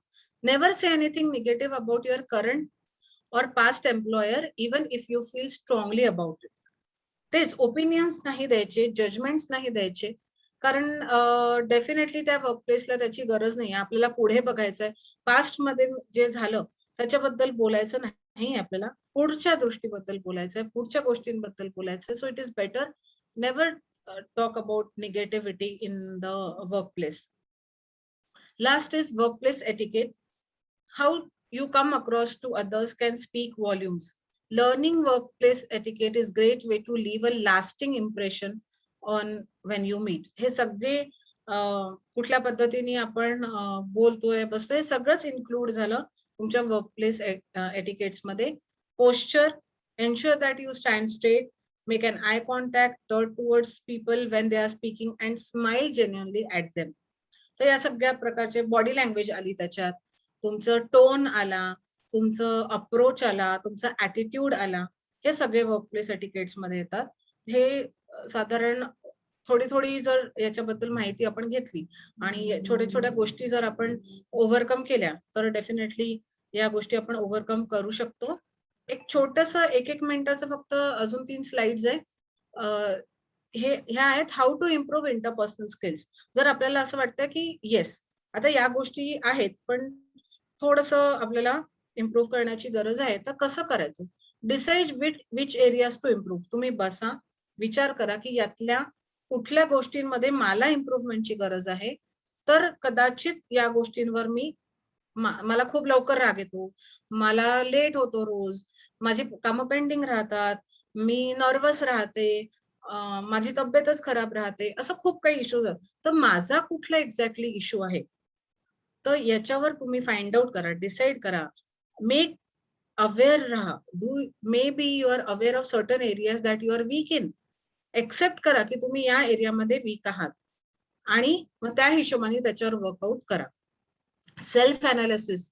Never say anything negative about your current or past employer even if you feel strongly about it. तेच ओपिनियन्स नाही द्यायचे, जजमेंट्स नाही द्यायचे. कारण डेफिनेटली त्या वर्कप्लेसला त्याची गरज नाही. आपल्याला पुढे बघायचंय. पास्टमध्ये जे झालं त्याच्याबद्दल बोलायचं नाही आपल्याला. पुढच्या दृष्टीबद्दल बोलायचंय, पुढच्या गोष्टींबद्दल बोलायचंय. So it is better never talk about negativity in the workplace. Last is workplace etiquette. How you come across to others can speak volumes. Learning workplace etiquette is great way to leave a lasting impression on when you meet. हे सगळे कुठल्या पद्धतीने आपण बोलतोय बसतोय सगळंच include झालं तुमच्या वर्कप्लेस एटिकेट्स मध्ये. Posture, ensure that you stand straight, make an eye contact, turn towards people when they are speaking and smile genuinely at them. तर या सगळ्या प्रकारचे बॉडी लँग्वेज आली त्याच्यात, तुमचं टोन आला, तुमचं अप्रोच आला, तुमचा ऍटिट्यूड आला, हे सगळे वर्कप्लेस एटिकेट्स मध्ये येतात. हे साधारण थोडी थोडी जर याच्याबद्दल माहिती आपण घेतली आणि छोट्या छोट्या गोष्टी जर आपण ओव्हरकम केल्या तर डेफिनेटली या गोष्टी आपण ओव्हरकम करू शकतो. एक छोटस एक मिनिटाचं फक्त अजून 3 स्लाइड्स आहे. ह्या आहेत how to improve interpersonal skills. जर आपल्याला असं वाटतं की येस आता या गोष्टी आहेत पण थोडस आपल्याला इम्प्रूव्ह करण्याची गरज आहे, तर कसं करायचं? Decide which areas to improve. तुम्ही बसा, विचार करा की यातल्या कुठल्या गोष्टींमध्ये मला इम्प्रूव्हमेंटची गरज आहे. तर कदाचित या गोष्टींवर मला खूप लवकर राग येतो, मला लेट होतो रोज, माझी कामं पेंडिंग राहतात, मी नर्वस राहते, माझी तब्येतच खराब राहते, असं खूप काही इश्यूज आहेत. तर माझा कुठला एक्झॅक्टली इश्यू आहे तर याच्यावर तुम्ही फाइंड आउट करा, डिसाइड करा, मेक अवेअर राहा. Maybe you are aware of certain areas that you are weak in. Accept करा की तुम्ही या एरियामध्ये वीक आहात आणि मग त्या हिशोबाने त्याच्यावर वर्कआउट करा. Self analysis,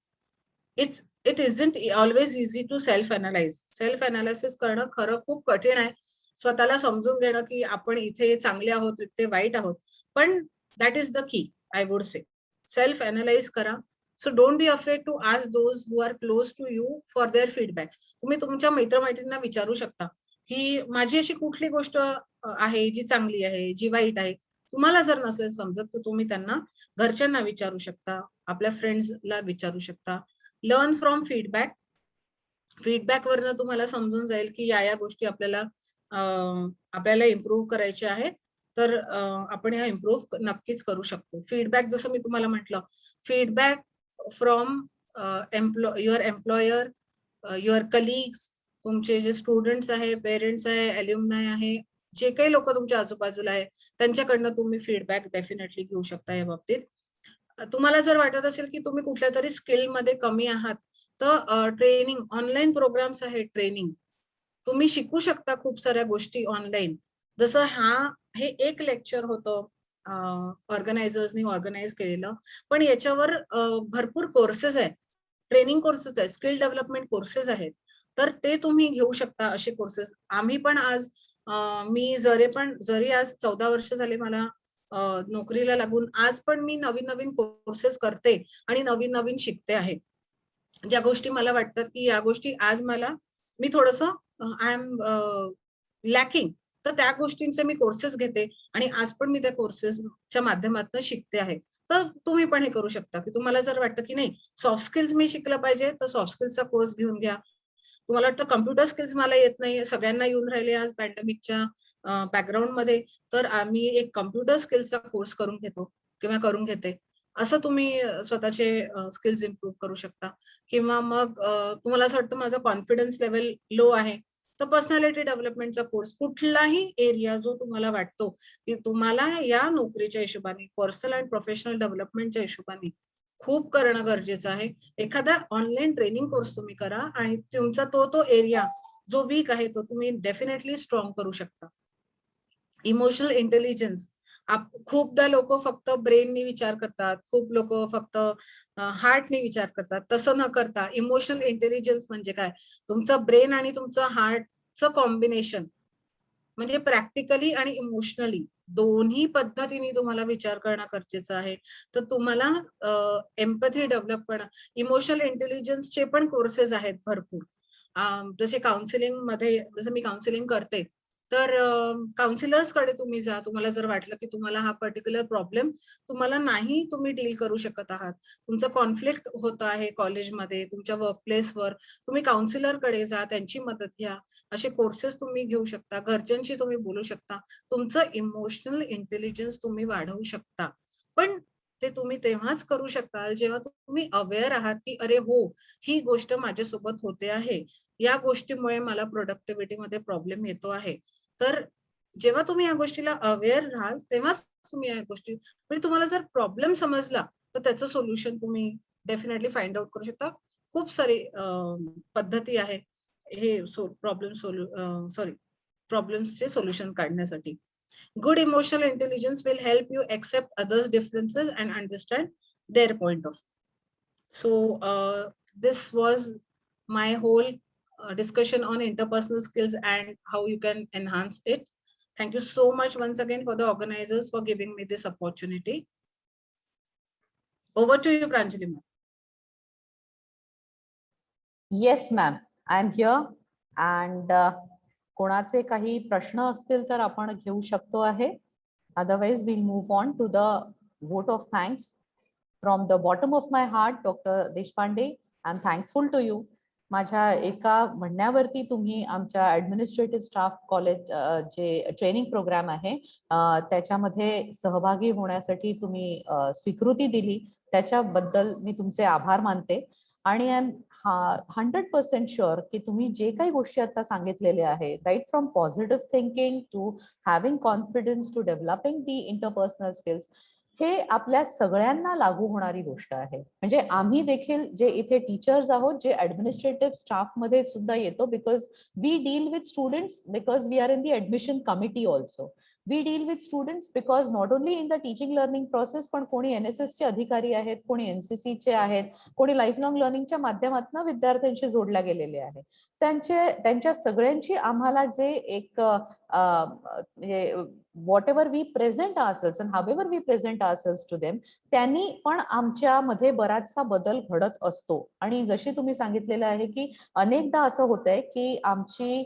it isn't always easy to self analyse. Self analysis करणं खरं खूप कठीण आहे. स्वतःला समजून घेणं की आपण इथे चांगले आहोत, इथे वाईट आहोत. पण that is the key I would say. Self analyse करा. So don't be afraid to ask those who are close to you for their feedback. तुम्ही तुमच्या मित्रमैत्रिणींना विचारू शकता की माझी अशी कुठली गोष्ट आहे जी चांगली आहे, जी वाईट आहे. तुम्हाला जर नसेल समजत तर तुम्ही त्यांना घरच्यांना विचारू शकता, आपल्या फ्रेंड्सला विचारू शकता. Learn from feedback. फीडबॅकवरनं तुम्हाला समजून जाईल की या गोष्टी आपल्याला इम्प्रूव्ह करायच्या आहेत. तर आपण ह्या इम्प्रूव्ह नक्कीच करू शकतो. फीडबॅक जसं मी तुम्हाला म्हटलं, feedback from your employer, your colleagues, तुमचे जे स्टुडंट्स आहे, पेरेंट्स आहे, अल्युमनाय आहे, जे काही लोक तुमच्या आजूबाजूला आहे त्यांच्याकडनं तुम्ही फीडबॅक डेफिनेटली घेऊ शकता या बाबतीत. तुम्हाला जर वाटत असेल की तुम्ही कुठल्या तरी स्किल मध्ये कमी आहात तर ट्रेनिंग, ऑनलाईन प्रोग्राम्स आहेत ट्रेनिंग. तुम्ही शिकू शकता खूप साऱ्या गोष्टी ऑनलाईन. जसं हे एक लेक्चर होतं ऑर्गनायझर्सनी ऑर्गनाईज केलेलं, पण याच्यावर भरपूर कोर्सेस आहेत, ट्रेनिंग कोर्सेस आहेत, स्किल डेव्हलपमेंट कोर्सेस आहेत. तर ते तुम्ही घेऊ शकता असे कोर्सेस. आम्ही पण आज मी जरी आज 14 वर्ष झाले मला नोकरीला लागून, आज पण मी नवीन नवीन कोर्सेस करते आणि नवीन नवीन शिकते आहे. ज्या गोष्टी मला वाटतात की या गोष्टी आज मी थोडंसं आय एम लॅकिंग, तर त्या गोष्टींचे मी कोर्सेस घेते आणि आज पण मी त्या कोर्सेसच्या माध्यमातून शिकते आहे. तर तुम्ही पण हे करू शकता की तुम्हाला जर वाटतं की नाही सॉफ्ट स्किल्स मी शिकलं पाहिजे तर सॉफ्ट स्किल्सचा कोर्स घेऊन घ्या. तुम्हाला वाटतं कम्प्युटर स्किल्स मला येत नाही, सगळ्यांना येऊन राहिले आज पॅन्डेमिकच्या बॅकग्राऊंडमध्ये, तर आम्ही एक कम्प्युटर स्किल्सचा कोर्स करून घेतो किंवा करून घेते. असं तुम्ही स्वतःचे स्किल्स इम्प्रूव्ह करू शकता. किंवा मग तुम्हाला असं वाटतं माझा कॉन्फिडन्स लेव्हल लो आहे, तर पर्सनॅलिटी डेव्हलपमेंटचा कोर्स कुठलाही एरिया जो तुम्हाला वाटतो, की तुम्हाला या नोकरीच्या हिशोबाने पर्सनल अँड प्रोफेशनल डेव्हलपमेंटच्या हिशोबाने खूप करणं गरजेचं आहे. एखादा ऑनलाईन ट्रेनिंग कोर्स तुम्ही करा आणि तुमचा तो एरिया जो वीक आहे तो तुम्ही डेफिनेटली स्ट्रॉंग करू शकता. इमोशनल इंटेलिजन्स खूपदा लोक फक्त ब्रेननी विचार करतात, खूप लोक फक्त हार्टनी विचार करतात. तसं न करता इमोशनल इंटेलिजन्स म्हणजे काय? तुमचं ब्रेन आणि तुमचं हार्टचं कॉम्बिनेशन म्हणजे प्रॅक्टिकली आणि इमोशनली दोन्ही पद्धतीने तुम्हाला विचार करणं गरजेचं आहे. तर तुम्हाला एम्पॅथी डेव्हलप करणं, इमोशनल इंटेलिजन्सचे पण कोर्सेस आहेत भरपूर. जसे काउन्सिलिंगमध्ये जसं मी काउन्सिलिंग करते, तर काउन्सिलर्सकडे तुम्ही जा. तुम्हाला जर वाटलं की तुम्हाला हा पर्टिक्युलर प्रॉब्लेम तुम्हाला नाही तुम्ही डील करू शकत आहात. तुमचं कॉन्फ्लिक्ट होत आहे कॉलेजमध्ये, तुमच्या वर्कप्लेसवर, तुम्ही काउन्सिलरकडे जा, त्यांची मदत घ्या. असे कोर्सेस तुम्ही घेऊ शकता, घरच्यांशी तुम्ही बोलू शकता, तुमचं इमोशनल इंटेलिजन्स तुम्ही वाढवू शकता. पण ते तुम्ही तेव्हाच करू शकाल जेव्हा तुम्ही अवेअर आहात की अरे हो, ही गोष्ट माझ्यासोबत होते आहे, या गोष्टीमुळे मला प्रोडक्टिव्हिटीमध्ये प्रॉब्लेम येतो आहे. तर जेव्हा तुम्ही या गोष्टीला अवेअर राहाल तेव्हाच तुम्ही या गोष्टी म्हणजे तुम्हाला जर प्रॉब्लेम समजला तर त्याचं सोल्युशन तुम्ही डेफिनेटली फाइंड आउट करू शकता. खूप सारी पद्धती आहे हे प्रॉब्लेम्सचे सोल्युशन काढण्यासाठी. Good emotional intelligence will help you accept others differences and understand their point of. So this was my whole discussion on interpersonal skills and how you can enhance it. Thank you so much once again for the organizers for giving me this opportunity. Over to you, Pranjali ma'am. Yes ma'am, I am here. And कोणाचे काही प्रश्न असतील तर आपण घेऊ शकतो आहे. Otherwise will move on to the vote of thanks. From the bottom of my heart, Dr. Deshpande, I'm thankful to you. माझ्या एका म्हणण्यावरती तुम्ही आमच्या ऍडमिनिस्ट्रेटिव्ह स्टाफ कॉलेज जे ट्रेनिंग प्रोग्राम आहे त्याच्यामध्ये सहभागी होण्यासाठी तुम्ही स्वीकृती दिली, त्याच्याबद्दल मी तुमचे आभार मानते. आणि आय एम 100% शुअर की तुम्ही जे काही गोष्टी आता सांगितलेले आहे, right from positive thinking to having confidence to developing the interpersonal skills, हे आपल्या सगळ्यांना लागू होणारी गोष्ट आहे. म्हणजे आम्ही देखील जे इथे टीचर्स आहोत, जे ऍडमिनिस्ट्रेटिव्ह स्टाफ मध्ये सुद्धा येतो, because we deal with students, because we are in the admission committee also. We deal with students because not only in the teaching learning process, पण कोणी NSS चे अधिकारी आहेत, कोणी NCC चे आहेत, कोणी लाईफ लॉंग लर्निंगच्या माध्यमातून विद्यार्थ्यांशी जोडल्या गेलेले आहेत. त्यांच्या सगळ्यांची आम्हाला जे एक whatever we present ourselves and however we present ourselves to them, त्यांनी पण आमच्यामध्ये बराचसा बदल घडत असतो. आणि जशी तुम्ही सांगितलेलं आहे की अनेकदा असं होतंय की आमची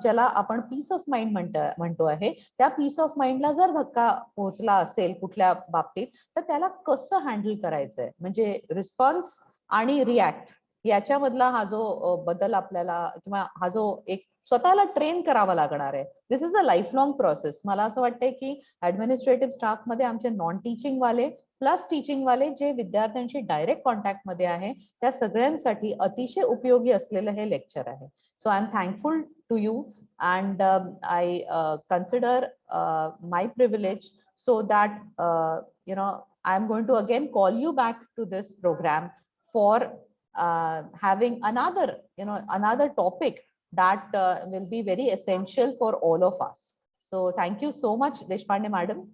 ज्याला आपण पीस ऑफ माइंड म्हणतो आहे, त्या पीस ऑफ माइंडला जर धक्का पोहोचला असेल कुठल्या बाबतीत, तर त्याला कसं हँडल करायचंय, म्हणजे रिस्पॉन्स आणि रिॲक्ट याच्यामधला हा जो बदल आपल्याला किंवा हा जो एक स्वतःला ट्रेन करावा लागणार आहे. This is a life long process. मला असं वाटतंय की ऍडमिनिस्ट्रेटिव्ह स्टाफ मध्ये आमचे नॉन टीचिंग वाले प्लस टीचिंग वाले जे विद्यार्थ्यांशी डायरेक्ट कॉन्टॅक्ट मध्ये आहे, त्या सगळ्यांसाठी अतिशय उपयोगी असलेलं हे लेक्चर आहे. So I am thankful to you and I consider my privilege so that I'm going to again call you back to this program for having another topic that will be very essential for all of us. So thank you so much, Deshpande madam.